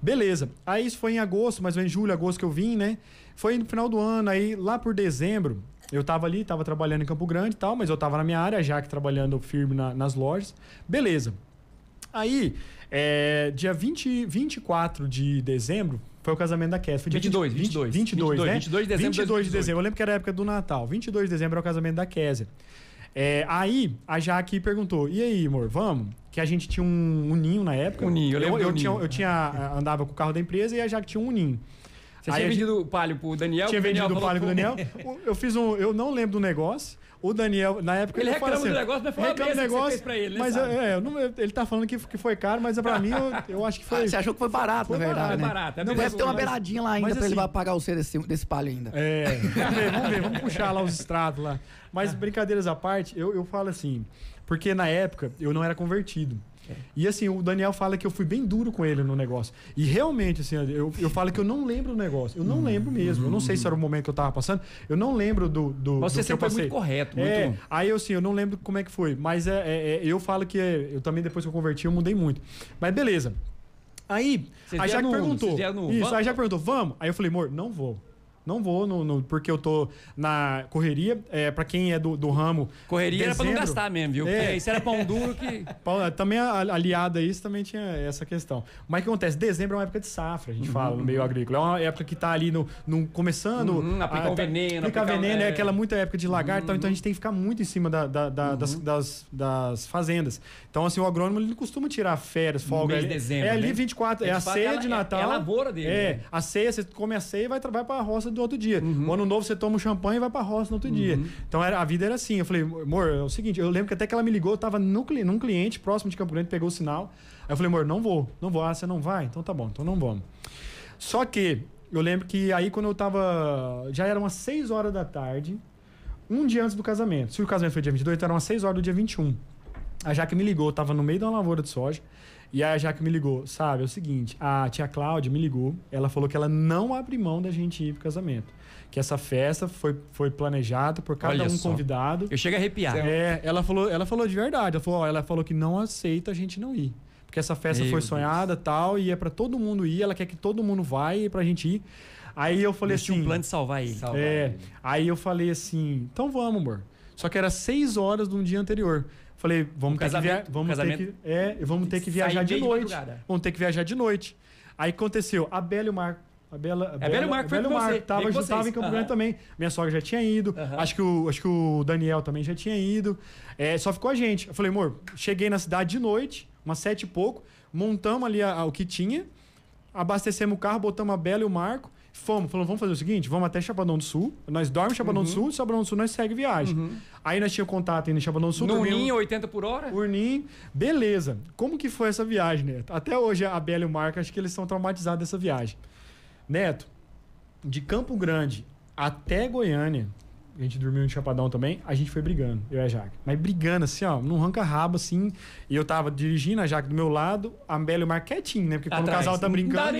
Beleza. Aí isso foi em agosto, mais ou menos julho, agosto que eu vim, né? Foi no final do ano, aí lá por dezembro, eu estava ali, estava trabalhando em Campo Grande e tal, mas eu estava na minha área, já que trabalhando firme nas lojas. Beleza. Aí... dia 24 de dezembro foi o casamento da Kézia. Foi dia 22 de dezembro. 22 de dezembro. Eu lembro que era a época do Natal. 22 de dezembro é o casamento da Kézia. Aí a Jaque perguntou, e aí, amor, vamos? Que a gente tinha um ninho na época. Um ninho, eu andava com o carro da empresa e a Jaque tinha um ninho. Você tinha vendido o Palio pro Daniel? Tinha vendido o Palio pro Daniel. Eu não lembro do negócio. O Daniel, na época... Ele reclama do negócio, mas foi uma besta que você fez pra ele, né? Mas ele tá falando que foi caro, mas pra mim, eu acho que foi... Você achou que foi barato, na verdade, né? Barato. Não, deve ter uma beiradinha lá ainda pra ele pagar o C desse Palio ainda. Vamos puxar lá os extratos lá. Mas brincadeiras à parte, eu falo assim, porque na época eu não era convertido. E assim, o Daniel fala que eu fui bem duro com ele no negócio. E realmente, assim, eu falo que eu não lembro o negócio. Eu não lembro mesmo. Eu não sei se era o momento que eu tava passando. Eu não lembro do Você sempre foi muito correto. Muito... Aí eu não lembro como é que foi. Mas eu falo que eu também, depois que eu converti, eu mudei muito. Mas beleza. Aí, a Jaque perguntou. Isso, a Jaque perguntou, vamos? Aí eu falei, amor, não vou. Não vou, porque eu tô na correria. Pra quem é do ramo. Correria era pra não gastar mesmo, viu? Porque isso era pão duro que. Também aliado a isso, também tinha essa questão. Mas o que acontece? Dezembro é uma época de safra, a gente fala, no meio agrícola. É uma época que tá ali começando. Aplicar o veneno. Aplicar veneno, é aquela muita época de lagarto, então a gente tem que ficar muito em cima das fazendas. Então, assim, o agrônomo ele não costuma tirar férias, folga. Mês de dezembro, ali 24, a ceia de Natal. É a lavoura dele. A ceia, você come a ceia e vai pra roça do outro dia. O ano novo você toma um champanhe e vai pra roça no outro dia. Então a vida era assim. Eu falei, amor, é o seguinte, eu lembro que até que ela me ligou, eu tava num cliente próximo de Campo Grande, pegou o sinal. Aí eu falei, amor, não vou. Ah, você não vai? Então tá bom, então não vamos. Só que eu lembro que aí quando eu tava... Já eram umas 6 horas da tarde, um dia antes do casamento. Se o casamento foi dia 22, então eram umas 6 horas do dia 21. A Jaque me ligou, eu tava no meio de uma lavoura de soja. E aí a Jaque me ligou, sabe, é o seguinte, a tia Cláudia me ligou, ela falou que ela não abre mão da gente ir pro casamento. Que essa festa foi planejada por cada convidado. Eu chego a arrepiar. Ela falou de verdade, ela falou que não aceita a gente não ir. Porque essa festa foi sonhada tal, e é pra todo mundo ir, ela quer que todo mundo vá e pra gente ir. Aí eu falei assim... Tinha um plano de salvar ele. Aí eu falei assim, então vamos, amor. Só que era 6 horas do dia anterior. Falei, vamos ter que viajar de noite. Vamos ter que viajar de noite. Aí aconteceu, a Bela e o Marco. A Bela e o Marco tava em Campo Grande também. Minha sogra já tinha ido. Acho que o Daniel também já tinha ido. Só ficou a gente. Eu falei, amor, cheguei na cidade de noite, umas 7 e pouco, montamos ali o que tinha, abastecemos o carro, botamos a Bela e o Marco. Falamos, vamos fazer o seguinte, vamos até Chapadão do Sul, nós dormimos em Chapadão do Sul, Chapadão do Sul nós segue viagem. Aí nós tínhamos contato ainda em Chapadão do Sul. No Urninho, 80 por hora? Urninho, beleza. Como que foi essa viagem, Neto? Até hoje a Bela e o Marco, acho que eles estão traumatizados dessa viagem. Neto, de Campo Grande até Goiânia, a gente dormiu em Chapadão também, a gente foi brigando, eu e a Jaque. Mas brigando assim, ó, num ranca-rabo assim. E eu tava dirigindo, a Jaque do meu lado, a Bela e o Marco quietinho, né? Porque quando o casal tá brincando,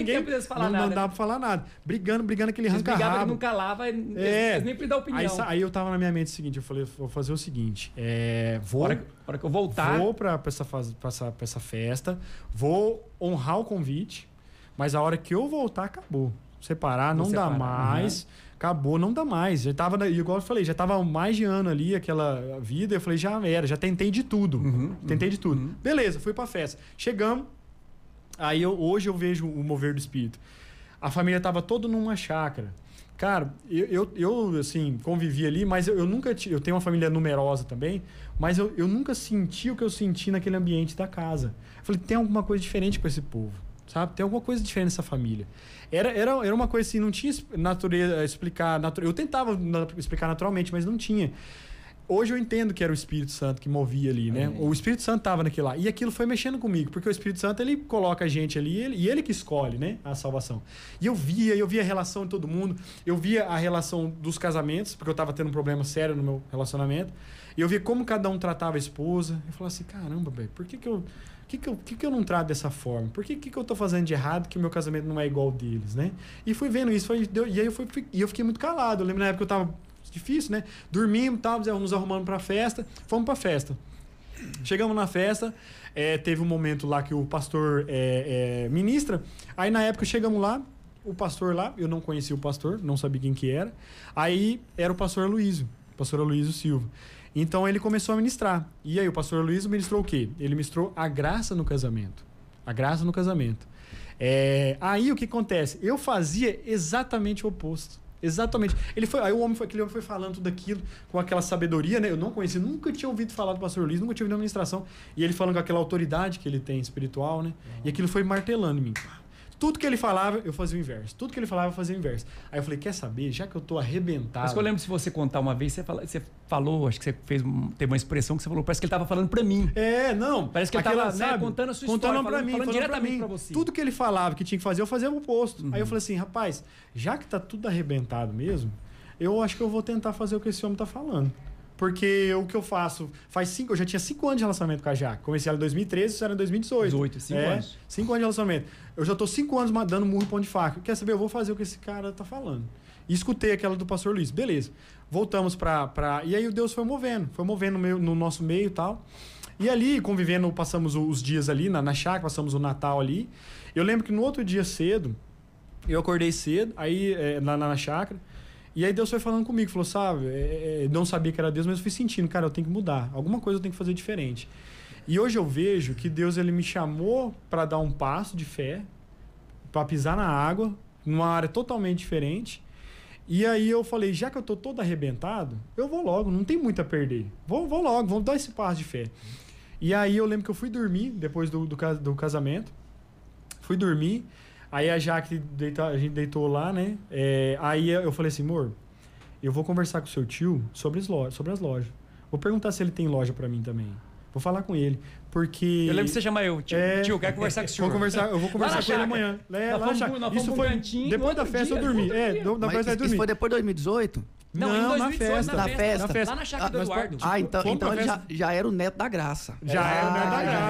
não dá pra falar nada. Brigando aquele ranca-rabo. Eles não calava, eles nem dar opinião. Aí eu tava na minha mente o seguinte, eu falei, vou fazer o seguinte, hora que eu voltar... Vou pra essa festa, vou honrar o convite, mas a hora que eu voltar, acabou. Separar, não dá mais... Acabou, não dá mais. Já tava, igual eu falei, já tava mais de ano ali, aquela vida. Eu falei, já era, já tentei de tudo. Beleza, fui pra festa. Chegamos, aí hoje eu vejo o mover do espírito. A família tava toda numa chácara. Cara, eu assim, convivi ali, mas eu nunca... Eu tenho uma família numerosa também, mas eu nunca senti o que eu senti naquele ambiente da casa. Eu falei, tem alguma coisa diferente com esse povo. Sabe? Tem alguma coisa diferente nessa família. Era uma coisa assim, não tinha natureza explicar. Eu tentava explicar naturalmente, mas não tinha. Hoje eu entendo que era o Espírito Santo que movia ali, né? O Espírito Santo estava naquilo lá. E aquilo foi mexendo comigo, porque o Espírito Santo, ele coloca a gente ali, e ele que escolhe, né? A salvação. E eu via a relação de todo mundo, eu via a relação dos casamentos, porque eu estava tendo um problema sério no meu relacionamento. E eu via como cada um tratava a esposa. Eu falava assim, caramba, velho, por que eu não trato dessa forma? Por que eu tô fazendo de errado que o meu casamento não é igual ao deles, né? E fui vendo isso, e aí eu fiquei muito calado. Eu lembro na época que eu tava difícil, né? Dormimos, nos arrumando pra festa, fomos pra festa. Chegamos na festa, teve um momento lá que o pastor ministra, aí na época chegamos lá, o pastor lá, eu não conhecia o pastor, não sabia quem que era, aí era o pastor Aloysio Silva. Então ele começou a ministrar. E aí o pastor Aloysio ministrou o quê? Ele ministrou a graça no casamento. A graça no casamento. Aí o que acontece? Eu fazia exatamente o oposto. Exatamente. Aí aquele homem foi falando tudo aquilo com aquela sabedoria, né? Eu não conhecia, nunca tinha ouvido falar do pastor Luiz, nunca tinha ouvido na administração. E ele falando com aquela autoridade que ele tem espiritual, né? E aquilo foi martelando em mim. Tudo que ele falava, eu fazia o inverso. Tudo que ele falava, eu fazia o inverso. Aí eu falei, quer saber? Já que eu tô arrebentado... Mas que eu lembro, se você contar uma vez, você falou, acho que você teve uma expressão que você falou, parece que ele tava falando pra mim. Não. Parece que ele tava, né, contando a sua história, falando diretamente pra você. Tudo que ele falava que tinha que fazer, eu fazia o oposto. Aí eu falei assim, rapaz, já que tá tudo arrebentado mesmo, eu acho que eu vou tentar fazer o que esse homem tá falando. Porque o que eu faço... Eu já tinha 5 anos de relacionamento com a Jaque. Comecei ela em 2013, isso era em 2018. 5 anos. 5 anos de relacionamento. Eu já tô 5 anos dando murro e pão de faca. Quer saber? Eu vou fazer o que esse cara tá falando. E escutei aquela do pastor Luiz. Beleza. Voltamos E aí o Deus foi movendo no nosso meio e tal. E ali, convivendo, passamos os dias ali na chácara, passamos o Natal ali. Eu lembro que no outro dia cedo, eu acordei cedo, aí na chácara. E aí Deus foi falando comigo, falou, sabe, não sabia que era Deus, mas eu fui sentindo, cara, eu tenho que mudar. Alguma coisa eu tenho que fazer diferente. E hoje eu vejo que Deus ele me chamou para dar um passo de fé, para pisar na água, numa área totalmente diferente. E aí eu falei, já que eu tô todo arrebentado, eu vou logo, não tem muito a perder. Vou logo, vou dar esse passo de fé. E aí eu lembro que eu fui dormir, depois do casamento, fui dormir. Aí a Jaque, a gente deitou lá, né? Aí eu falei assim, amor, eu vou conversar com o seu tio sobre as lojas. Vou perguntar se ele tem loja pra mim também. Vou falar com ele, porque... Eu lembro que você chama eu, tio, eu quero conversar com o senhor. Eu vou conversar com ele amanhã. Isso foi depois da festa, eu dormi. Isso foi depois de 2018? Não, em 2018, na festa. Lá na chácara do Eduardo. Então ele já era o neto da graça. Já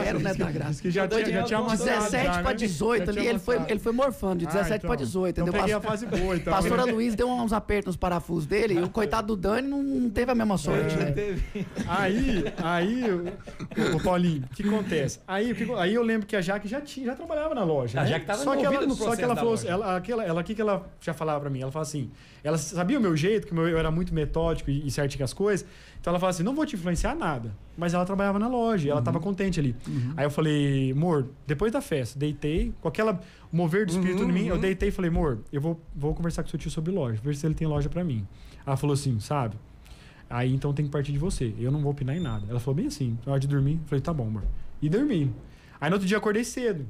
era o neto da graça. Que já tinha uma 17 para 18 ali, ele foi morfando, de 17 para 18. Então peguei a fase boa, então. Pastora Luiz deu uns apertos nos parafusos dele, e o coitado do Dani não teve a mesma sorte, né? Aí, o Paulinho, o que acontece? Aí eu lembro que a Jaque já trabalhava na loja. A Jaque estava envolvida no processo. Só que ela falou, o que ela já falava pra mim? Ela fala assim, ela sabia o meu jeito, que eu era muito metódico e certinho com as coisas. Então ela fala assim, não vou te influenciar nada. Mas ela trabalhava na loja, ela estava contente ali. Aí eu falei, amor, depois da festa, deitei, com aquela mover do espírito em mim, eu deitei e falei, amor, eu vou conversar com seu tio sobre loja, ver se ele tem loja pra mim. Ela falou assim, sabe? Aí então tem que partir de você, eu não vou opinar em nada. Ela falou bem assim, na hora de dormir, eu falei, tá bom, amor. E dormi. Aí no outro dia eu acordei cedo.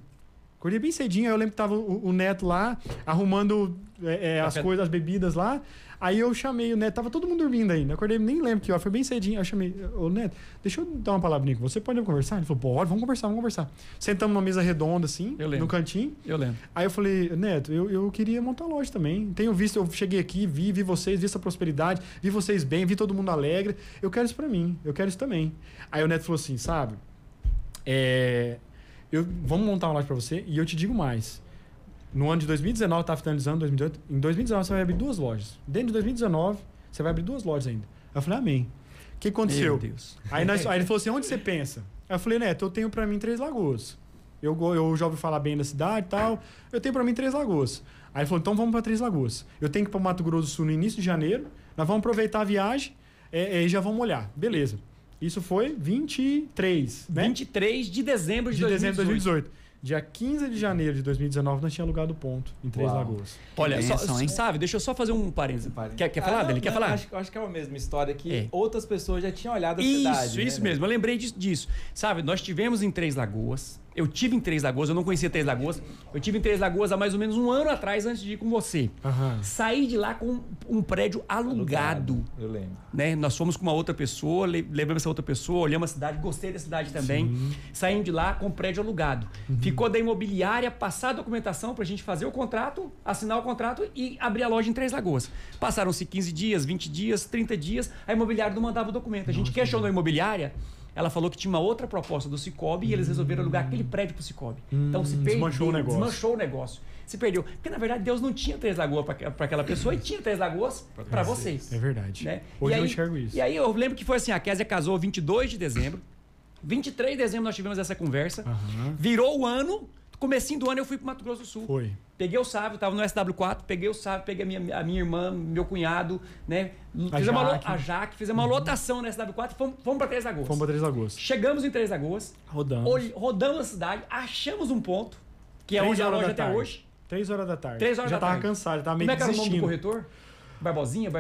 Acordei bem cedinho, aí eu lembro que tava o Neto lá, arrumando as coisas, as bebidas lá. Aí eu chamei o Neto, tava todo mundo dormindo ainda. Acordei, nem lembro que hora, foi bem cedinho. Aí eu chamei, ô Neto, deixa eu dar uma palavrinha com você, pode conversar? Ele falou, pode, vamos conversar. Sentamos numa mesa redonda, assim, no cantinho. Eu lembro. Aí eu falei, Neto, eu queria montar loja também. Tenho visto, eu cheguei aqui, vi vocês, vi essa prosperidade, vi vocês bem, vi todo mundo alegre. Eu quero isso pra mim, eu quero isso também. Aí o Neto falou assim, sabe, vamos montar uma loja pra você e eu te digo mais. No ano de 2019, eu estava finalizando 2018. Em 2019, você vai abrir 2 lojas. Dentro de 2019, você vai abrir 2 lojas ainda. Aí eu falei, amém. O que aconteceu? Meu Deus. Aí ele falou assim, onde você pensa? Aí eu falei, Neto, eu tenho pra mim 3 Lagoas. Eu já ouvi falar bem da cidade e tal. Eu tenho pra mim 3 Lagoas. Aí ele falou, então vamos pra 3 Lagoas. Eu tenho que ir pra Mato Grosso do Sul no início de janeiro. Nós vamos aproveitar a viagem e já vamos olhar. Beleza. Isso foi 23, né? 23 de dezembro de 2018. Dia 15 de janeiro de 2019, nós tínhamos alugado o ponto em Três Lagoas. Olha, sabe, deixa eu só fazer um parênteses. Quer falar dele? Quer falar? Acho que é a mesma história que outras pessoas já tinham olhado a cidade. Isso mesmo. Eu lembrei disso. Sabe, nós tivemos em Três Lagoas. Eu tive em Três Lagoas, eu não conhecia Três Lagoas. Eu tive em Três Lagoas há mais ou menos 1 ano atrás, antes de ir com você. Saí de lá com um prédio alugado. Eu lembro. Né? Nós fomos com uma outra pessoa, levamos essa outra pessoa, olhamos a cidade, gostei da cidade também. Saímos de lá com um prédio alugado. Ficou da imobiliária passar a documentação pra gente fazer o contrato, assinar o contrato e abrir a loja em Três Lagoas. Passaram-se 15 dias, 20 dias, 30 dias, a imobiliária não mandava o documento. A gente questionou a imobiliária. Ela falou que tinha uma outra proposta do Cicobi e eles resolveram alugar aquele prédio pro Cicobi. Então se perdeu, desmanchou o negócio. Se perdeu. Porque, na verdade, Deus não tinha Três Lagoas para aquela pessoa e tinha Três Lagoas para vocês. É verdade. Né? Hoje eu enxergo isso. E aí eu lembro que foi assim, a Kézia casou 22 de dezembro. 23 de dezembro nós tivemos essa conversa. Virou o ano. Comecinho do ano eu fui pro Mato Grosso do Sul. Foi. Peguei o Sávio, tava no SW4, peguei o Sávio, peguei a minha irmã, meu cunhado, né? A Jaque, fizemos uma lotação no SW4 e fomos pra Três Lagoas. Fomos pra Três Lagoas. Chegamos em Três Lagoas. Rodamos a cidade, achamos um ponto, que é onde a loja até hoje. 3 horas da tarde. 3 horas já da tava tarde. cansado, já tava meio desistindo. Como é que era o nome do corretor? Barbosinha?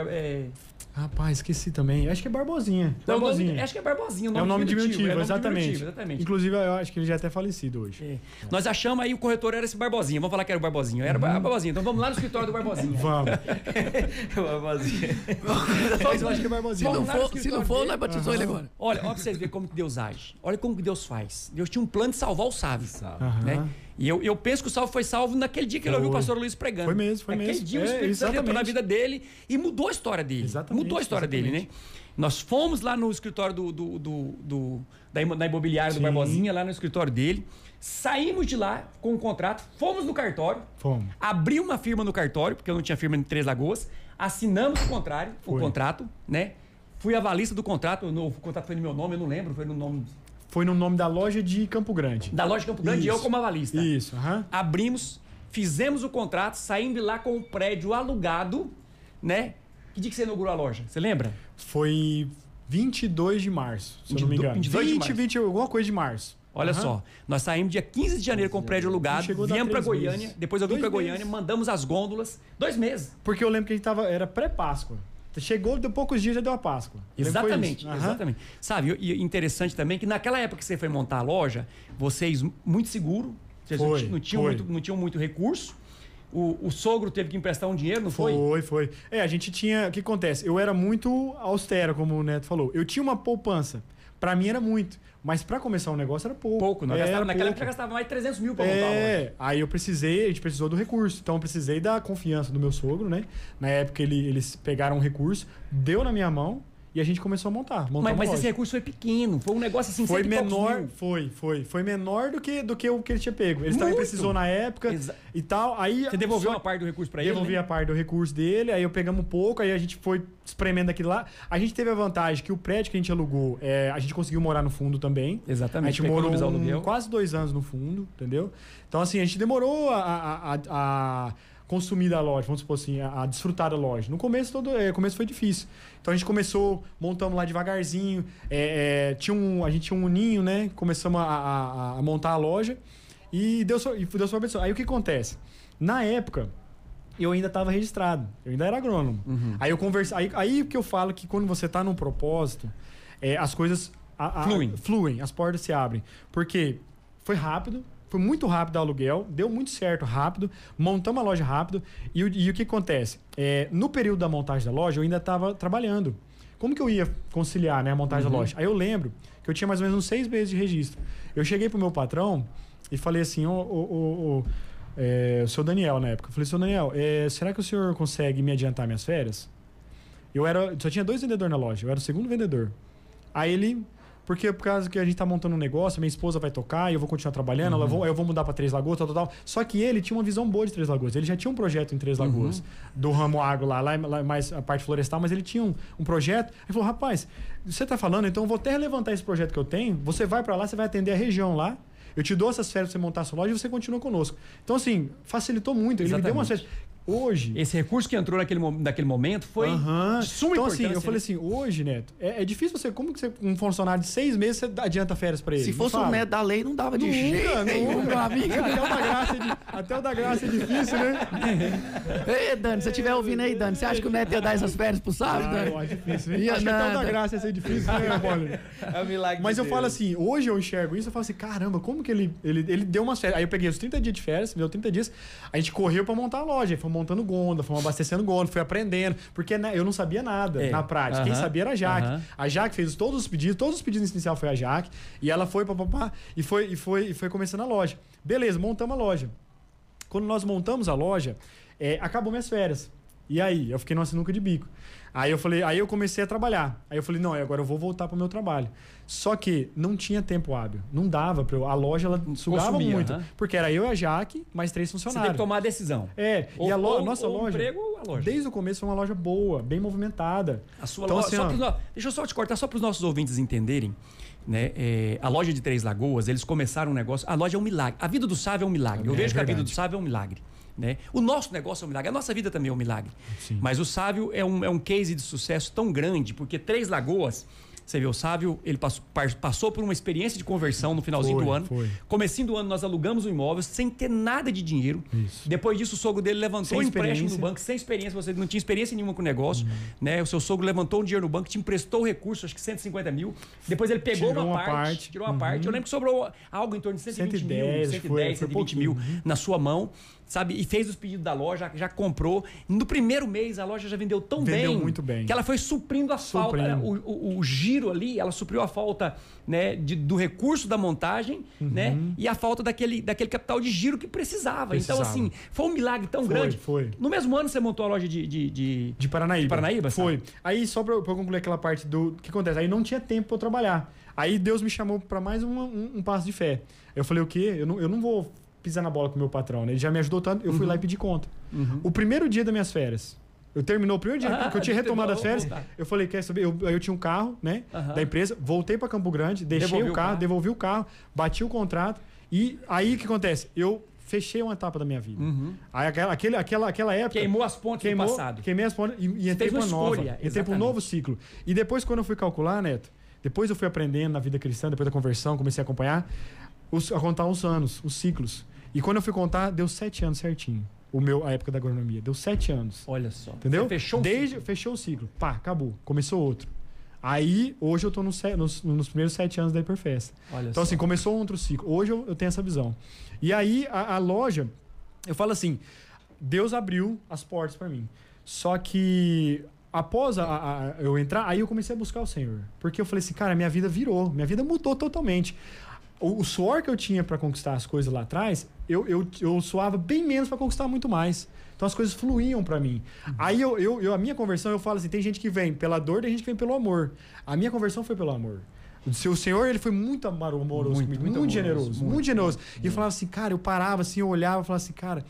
Rapaz, esqueci também. Acho que é Barbosinha. Não, Barbosinha. acho que é Barbosinha. É o nome diminutivo, exatamente. Exatamente. Inclusive, eu acho que ele já é até falecido hoje. Nós achamos aí o corretor era esse Barbosinha. Vamos falar que era o Barbosinha. Era o Barbosinha. Então vamos lá no escritório do Barbosinha. Vamos. Barbosinha. Eu acho que é Barbosinha. Se não for, nós batizou ele agora. Olha pra vocês verem como que Deus age. Olha como que Deus faz. Deus tinha um plano de salvar o Sávio. Né? E eu penso que o Sávio foi salvo naquele dia que ele ouviu o pastor Luiz pregando. Foi mesmo. Naquele dia o Espírito Santo entrou na vida dele e mudou a história dele. Mudou a história dele, né? Nós fomos lá no escritório da imobiliária do Barbosinha, lá no escritório dele. Saímos de lá com um contrato, fomos no cartório, abri uma firma no cartório, porque eu não tinha firma em Três Lagoas, assinamos o contrato, né? Fui avalista do contrato, o contrato foi no meu nome, eu não lembro, foi no nome... Foi no nome da loja de Campo Grande. Da loja de Campo Grande, e eu como avalista. Isso, Abrimos, fizemos o contrato, saímos de lá com o prédio alugado, né? Que dia que você inaugurou a loja? Você lembra? Foi 22 de março, se eu não me engano. 20, alguma coisa de março. Olha só, nós saímos dia 15 de janeiro com o prédio alugado, viemos para Goiânia, depois eu vim para Goiânia, mandamos as gôndolas, 2 meses. Porque eu lembro que a gente era pré-Páscoa. Chegou, deu poucos dias, já deu a Páscoa. Exatamente, exatamente. Sabe, e interessante também que naquela época que você foi montar a loja, vocês muito seguro, vocês não tinham muito recurso. O sogro teve que emprestar um dinheiro, não foi? Foi. A gente tinha... O que acontece? Eu era muito austero, como o Neto falou. Eu tinha uma poupança. Pra mim era muito. Mas pra começar um negócio era pouco. Naquela época eu gastava mais de 300 mil pra montar a loja. Aí a gente precisou do recurso. Então eu precisei da confiança do meu sogro, né? Na época eles pegaram um recurso, deu na minha mão e a gente começou a montar mas esse recurso foi pequeno, foi um negócio assim, foi menor, foi menor do que o que ele tinha pego. Ele também precisou na época e tal. Aí você devolveu uma parte do recurso para ele? Devolvi a parte do recurso dele, aí eu pegamos um pouco, aí a gente foi espremendo aquilo lá. A gente teve a vantagem que o prédio que a gente alugou, a gente conseguiu morar no fundo também. Exatamente. A gente morou quase 2 anos no fundo, entendeu? Então assim, a gente demorou a consumir da loja, vamos supor assim, a desfrutar da loja. No começo, começo foi difícil. Então a gente começou, montamos lá devagarzinho, a gente tinha um ninho, né? Começamos a montar a loja e Deus foi abençoado. Aí o que acontece? Na época, eu ainda estava registrado, eu ainda era agrônomo. Aí eu conversei, aí que eu falo que quando você está num propósito, as coisas fluem, as portas se abrem. Porque foi rápido, foi muito rápido o aluguel, deu muito certo rápido, montamos a loja rápido. E o que acontece? No período da montagem da loja, eu ainda estava trabalhando. Como que eu ia conciliar, né, a montagem da loja? Aí eu lembro que eu tinha mais ou menos uns 6 meses de registro. Eu cheguei pro meu patrão e falei assim, o seu Daniel, na época. Eu falei, seu Daniel, será que o senhor consegue me adiantar minhas férias? Só tinha 2 vendedores na loja, eu era o segundo vendedor. Aí ele... Porque por causa que a gente tá montando um negócio, minha esposa vai tocar e eu vou continuar trabalhando, eu vou mudar para Três Lagoas, tal. Só que ele tinha uma visão boa de Três Lagoas. Ele já tinha um projeto em Três Lagoas, do ramo agro lá mais a parte florestal, mas ele tinha um projeto. Ele falou, rapaz, você tá falando, então eu vou até relevantar esse projeto que eu tenho, você vai para lá, você vai atender a região lá, eu te dou essas férias para você montar a sua loja e você continua conosco. Então, assim, facilitou muito. Ele me deu umas férias. Hoje... Esse recurso que entrou naquele momento foi de suma importância. Então, assim, eu falei assim, hoje, Neto, é difícil você... Como que você, um funcionário de 6 meses, você adianta férias pra ele? Se fosse um Neto da lei, não dava de jeito nenhum, meu amigo. Até o da graça é difícil, né? Ei, Dani, se você estiver ouvindo aí, Dani, você acha que o Neto ia dar essas férias pro sábado, Dani? Eu acho difícil. Acho que até o da graça ia ser difícil, né, Paulo? É um milagre. Mas eu falo assim, hoje eu enxergo isso, eu falo assim, caramba, como que ele deu umas férias? Aí eu peguei os 30 dias de férias, me deu 30 dias, a gente correu pra montar a loja, foi montando gôndola, fomos abastecendo gôndola, fui aprendendo, porque eu não sabia nada na prática. Quem sabia era a Jaque. A Jaque fez todos os pedidos iniciais foi a Jaque, e ela foi e foi começando a loja. Beleza, montamos a loja. Quando nós montamos a loja, acabou minhas férias. E aí? Eu fiquei numa sinuca de bico. Aí eu comecei a trabalhar. Aí eu falei, não, agora eu vou voltar pro meu trabalho. Só que não tinha tempo hábil. Não dava pra a loja, ela sugava muito. Porque era eu e a Jaque, mais 3 funcionários. Você tem que tomar a decisão. E a nossa loja, emprego, a loja, desde o começo foi uma loja boa, bem movimentada. A sua loja, assim, deixa eu só te cortar, só para os nossos ouvintes entenderem. Né? A loja de Três Lagoas, eles começaram um negócio. A loja é um milagre. A vida do Sávio é um milagre. Eu vejo que a vida do Sávio é um milagre. Né? O nosso negócio é um milagre, a nossa vida também é um milagre. Sim. Mas o Sávio é um case de sucesso tão grande, porque Três Lagoas, Você vê, o Sávio, ele passou por uma experiência de conversão no finalzinho do ano. Comecinho do ano, nós alugamos um imóvel sem ter nada de dinheiro. Isso. Depois disso, o sogro dele levantou um empréstimo no banco, sem experiência. Você não tinha experiência nenhuma com o negócio. Né? O seu sogro levantou um dinheiro no banco, te emprestou o recurso, acho que 150 mil. Depois ele pegou tirou uma parte. Eu lembro que sobrou algo em torno de 120 mil, 120 mil na sua mão. Sabe? E fez os pedidos da loja, já comprou. No primeiro mês, a loja já vendeu muito bem. Que ela foi suprindo a falta. O giro ali, ela supriu a falta, né, do recurso da montagem, né? E a falta daquele capital de giro que precisava. Então, assim, foi um milagre tão grande. No mesmo ano, você montou a loja de Paranaíba. De Paranaíba, foi. Sabe? Aí, só pra eu concluir aquela parte do que acontece. Aí não tinha tempo pra eu trabalhar. Aí Deus me chamou pra mais um passo de fé. Eu falei, o quê? Eu não vou pisar na bola com o meu patrão, né? Ele já me ajudou tanto, eu fui lá e pedi conta. O primeiro dia das minhas férias, terminou o primeiro dia que eu tinha retomado as férias, eu falei, quer saber? Eu tinha um carro, né, da empresa, voltei para Campo Grande, deixei o carro, devolvi o carro, bati o contrato, e aí o que acontece? Eu fechei uma etapa da minha vida. Aí aquela época... Queimou as pontes do passado. Queimei as pontes e entrei para uma nova. Entrei para um novo ciclo. E depois, quando eu fui calcular, Neto, depois eu fui aprendendo na vida cristã, depois da conversão, comecei a acompanhar, a contar os anos, os ciclos. E quando eu fui contar, deu 7 anos certinho. A época da agronomia. Deu 7 anos. Olha só. Entendeu? Você fechou o ciclo. Pá, acabou. Começou outro. Aí, hoje eu tô nos primeiros 7 anos da Hiperfesta. Então, assim, começou um outro ciclo. Hoje eu tenho essa visão. E aí, a loja, eu falo assim, Deus abriu as portas para mim. Só que após eu entrar, aí eu comecei a buscar o Senhor. Porque eu falei assim, cara, minha vida virou. Minha vida mudou totalmente. O suor que eu tinha para conquistar as coisas lá atrás, eu suava bem menos para conquistar muito mais. Então as coisas fluíam para mim. Aí a minha conversão, eu falo assim, tem gente que vem pela dor, tem gente que vem pelo amor. A minha conversão foi pelo amor. O Senhor, ele foi muito amoroso comigo, muito generoso, muito generoso. E eu falava assim, cara, eu parava assim, eu olhava e falava assim, cara,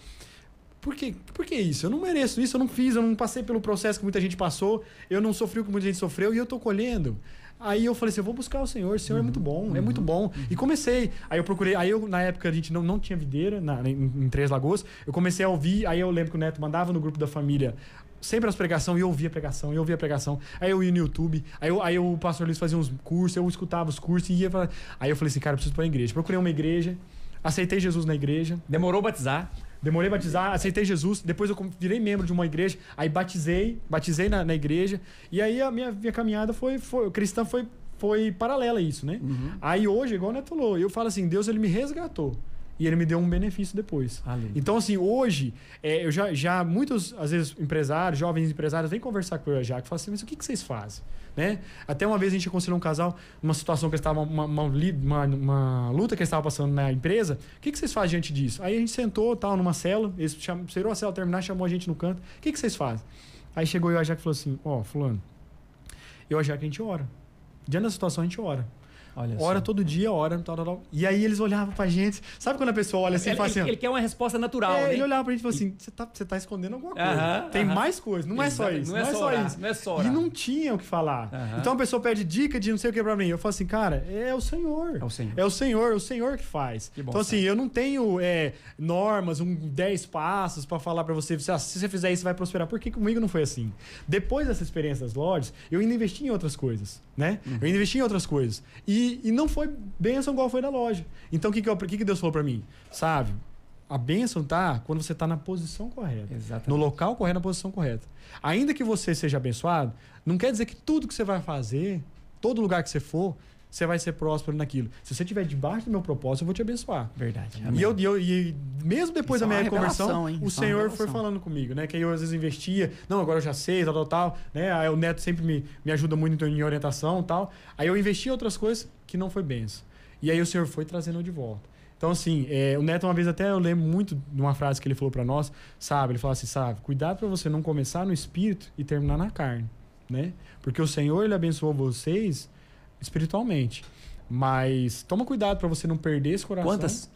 por que isso? Eu não mereço isso, eu não fiz, eu não passei pelo processo que muita gente passou, eu não sofri o que muita gente sofreu e eu tô colhendo. Aí eu falei assim, eu vou buscar o Senhor é muito bom, é muito bom. E comecei, aí eu procurei, na época a gente não tinha videira em Três Lagoas, eu comecei a ouvir, aí eu lembro que o Neto mandava no grupo da família sempre as pregações, e eu ouvia a pregação, aí eu ia no YouTube, aí o pastor Luiz fazia uns cursos, eu escutava os cursos e ia pra... Aí eu falei assim, cara, eu preciso ir pra igreja. Procurei uma igreja, aceitei Jesus na igreja. Demorou a batizar? Demorei a batizar, aceitei Jesus, depois eu virei membro de uma igreja, aí batizei na igreja, e aí a minha caminhada cristã foi paralela a isso, né? Aí hoje, igual o Neto falou, eu falo assim, Deus ele me resgatou. E ele me deu um benefício depois. Então, assim, hoje, eu já muitos, às vezes, empresários, jovens empresários, vêm conversar com eu e a Jaque e falam assim, mas o que vocês fazem? Né? Até uma vez a gente aconselhou um casal, numa situação que estava, uma luta que eles estavam passando na empresa, o que vocês fazem diante disso? Aí a gente sentou, tal, numa cela, eles esperou a cela terminar, chamou a gente no canto, o que vocês fazem? Aí chegou eu e a Jaque e falou assim, fulano, eu e a Jaque a gente ora. Diante da situação a gente ora. Ora todo dia, ora, tal. E aí eles olhavam pra gente. Sabe quando a pessoa olha assim e fala assim... Ele quer uma resposta natural, né? Ele olhava pra gente e falou assim, você tá escondendo alguma coisa. Tem mais coisa, não é só isso. Não é só isso. Não é só orar. E não tinha o que falar. Então a pessoa pede dica de não sei o que pra mim. Eu falo assim, cara, é o Senhor. É o Senhor que faz. Que bom, então assim, eu não tenho normas, 10 passos pra falar pra você, se você fizer isso, vai prosperar. Porque comigo não foi assim. Depois dessa experiência das lojas, eu ainda investi em outras coisas, né? Eu investi em outras coisas. E não foi bênção igual foi na loja. Então, o que Deus falou pra mim? Sabe, a bênção tá quando você tá na posição correta. Exatamente. No local correto, na posição correta. Ainda que você seja abençoado, não quer dizer que tudo que você vai fazer, todo lugar que você for, você vai ser próspero naquilo. Se você estiver debaixo do meu propósito, eu vou te abençoar. Verdade. E mesmo depois da minha conversão, o Senhor foi falando comigo, né? Que eu às vezes investia, não, agora eu já sei, tal, né? Aí o Neto sempre me ajuda muito em orientação e tal. Aí eu investi em outras coisas que não foi benção. E aí o Senhor foi trazendo de volta. Então, assim, o Neto uma vez até eu lembro muito de uma frase que ele falou pra nós, sabe? Ele falou assim, sabe, cuidado pra você não começar no espírito e terminar na carne, né? Porque o Senhor, ele abençoou vocês espiritualmente. Mas toma cuidado para você não perder esse coração.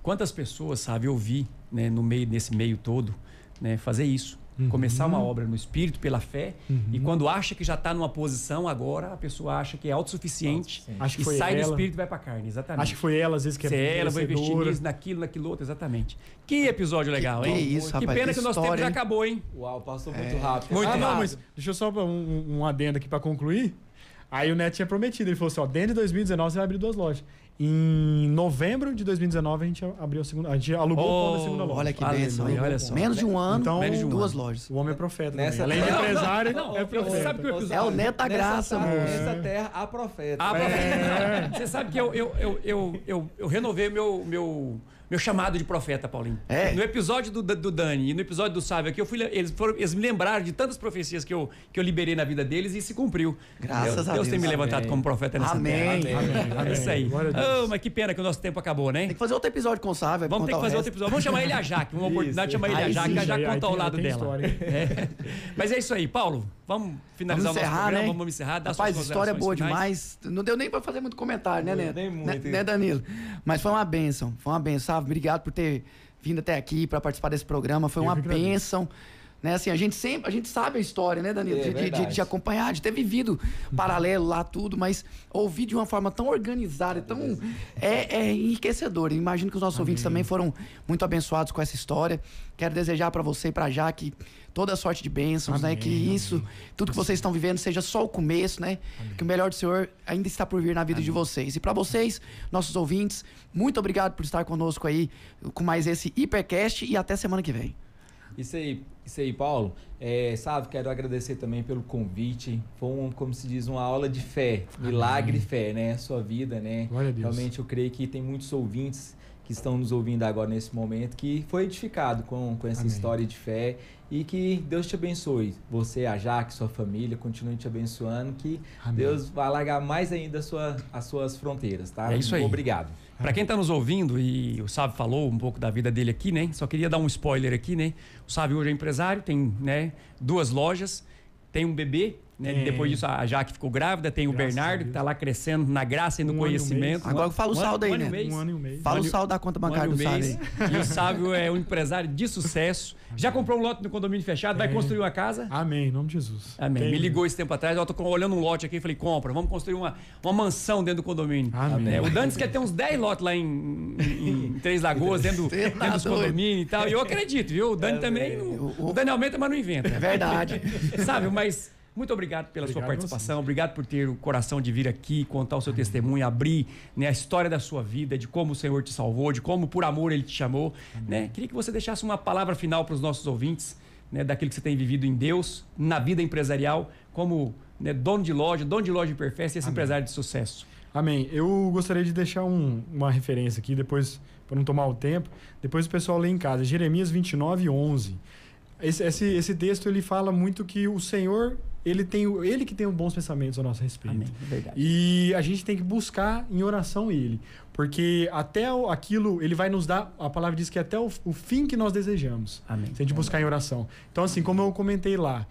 Quantas pessoas, sabe, eu vi, né, nesse meio todo, né, fazer isso. Começar uma obra no espírito, pela fé, e quando acha que já está numa posição, agora a pessoa acha que é autossuficiente e sai do espírito e vai para a carne. Exatamente. Acho que foi ela, às vezes, que é ela vai investir nisso, naquilo outro, exatamente. Que episódio legal, hein? Que isso, rapaz. Que pena que o nosso tempo já acabou, hein? Uau, passou muito rápido. Muito rápido. Mas deixa eu só um adendo aqui para concluir. Aí o Neto tinha prometido, ele falou assim, ó, dentro de 2019 você vai abrir 2 lojas. Em novembro de 2019 a gente abriu a segunda, a gente alugou o ponto da segunda loja. Olha que bênção, olha só. Menos de um ano, Então, 2 lojas. O homem é profeta. Nessa Além de empresário, Não, é profeta. sabe que eu É o Neto da graça, moço. Nessa terra, há profeta. Você sabe que eu renovei meu chamado de profeta, Paulinho. No episódio do Dani e no episódio do Sávio aqui, eles me lembraram de tantas profecias que eu liberei na vida deles e se cumpriu. Graças a Deus. Deus tem me levantado como profeta nessa terra. Amém. É isso aí. Glória a Deus. Mas que pena que o nosso tempo acabou, né? Tem que fazer outro episódio com o Sávio. Vamos ter que fazer outro episódio. Vamos chamar ele a Jaque. Uma oportunidade de chamar ele a Jaque, que a Jaque conta ao lado dela. Mas é isso aí, Paulo. Vamos finalizar o nosso programa. Né? Vamos encerrar. Rapaz, história boa finais. demais. Não deu nem pra fazer muito comentário, né, Neto? Nem muito. Né, Danilo? Mas foi uma bênção. Sávio. Obrigado por ter vindo até aqui para participar desse programa. Foi uma bênção. Né, assim, a gente sabe a história, né, Danilo? De acompanhar, de ter vivido paralelo lá, tudo, mas ouvir de uma forma tão organizada, tão enriquecedora. Imagino que os nossos ouvintes também foram muito abençoados com essa história. Quero desejar para você e para Jaque toda a sorte de bênçãos, né? Que isso, tudo que vocês estão vivendo seja só o começo, né? Que o melhor do Senhor ainda está por vir na vida de vocês. E para vocês, nossos ouvintes, muito obrigado por estar conosco aí com mais esse Hipercast e até semana que vem. Isso aí, Paulo. Sabe, quero agradecer também pelo convite. Foi, como se diz, uma aula de fé, milagre e fé, né? Sua vida, né? Glória a Deus. Realmente eu creio que tem muitos ouvintes que estão nos ouvindo agora nesse momento, que foi edificado com essa história de fé e que Deus te abençoe. Você, a Jaque, sua família, continue te abençoando, que Deus vai alargar mais ainda as suas fronteiras, tá? É isso aí. Obrigado. Para quem está nos ouvindo, e o Sávio falou um pouco da vida dele aqui, né? Só queria dar um spoiler aqui, né? O Sávio hoje é empresário, tem, né, 2 lojas, tem um bebê, né? Depois disso a Jaque ficou grávida, tem o Bernardo, que está lá crescendo na graça e no conhecimento. Agora fala o saldo aí, né? 1 ano e um mês. Fala o saldo da conta bancária do Sávio. E o Sávio é um empresário de sucesso. Já comprou um lote no condomínio fechado, vai construir uma casa. Amém, em nome de Jesus. Amém. Me ligou esse tempo atrás, eu tô olhando um lote aqui e falei, compra, vamos construir uma mansão dentro do condomínio. Amém. O Dani quer ter uns 10 lotes lá em Três Lagoas, dentro dos condomínios e tal. E eu acredito, viu? O Dani também, o Dani aumenta, mas não inventa. É verdade. Sabe, mas... Muito obrigado pela sua participação, obrigado por ter o coração de vir aqui, contar o seu testemunho, abrir, né, a história da sua vida, de como o Senhor te salvou, de como por amor Ele te chamou. Né? Queria que você deixasse uma palavra final para os nossos ouvintes, né, daquilo que você tem vivido em Deus, na vida empresarial, como, né, dono de loja Hiperfest e esse empresário de sucesso. Amém. Eu gostaria de deixar uma referência aqui, depois, para não tomar o tempo, depois o pessoal lê em casa, Jeremias 29:11. Esse texto ele fala muito que o Senhor... Ele que tem bons pensamentos a nosso respeito. Amém, é verdade. E a gente tem que buscar em oração Ele. Porque até aquilo, Ele vai nos dar... A palavra diz que até o fim que nós desejamos. Amém. Se a gente buscar em oração. Então, assim, como eu comentei lá,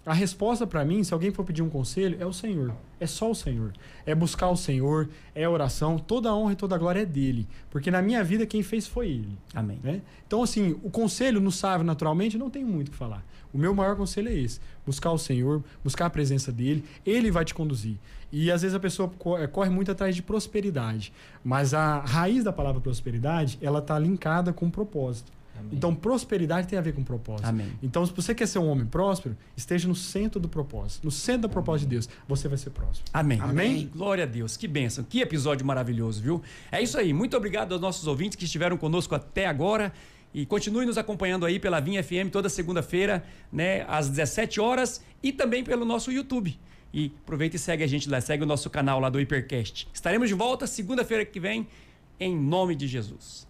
a resposta para mim, se alguém for pedir um conselho, é o Senhor. É só o Senhor. É buscar o Senhor, é a oração. Toda a honra e toda a glória é dele. Porque na minha vida, quem fez foi Ele. Amém. Né? Então, assim, o conselho no Sávio, naturalmente, não tem muito o que falar. O meu maior conselho é esse. Buscar o Senhor, buscar a presença dele. Ele vai te conduzir. E, às vezes, a pessoa corre muito atrás de prosperidade. Mas a raiz da palavra prosperidade, ela está linkada com propósito. Amém. Então, prosperidade tem a ver com propósito. Amém. Então, se você quer ser um homem próspero, esteja no centro do propósito. No centro do propósito de Deus, você vai ser próspero. Amém. Amém? Glória a Deus. Que bênção. Que episódio maravilhoso, viu? É isso aí. Muito obrigado aos nossos ouvintes que estiveram conosco até agora. E continue nos acompanhando aí pela Vinha FM toda segunda-feira, né, às 17 horas e também pelo nosso YouTube. E aproveita e segue a gente lá, segue o nosso canal lá do Hipercast. Estaremos de volta segunda-feira que vem, em nome de Jesus.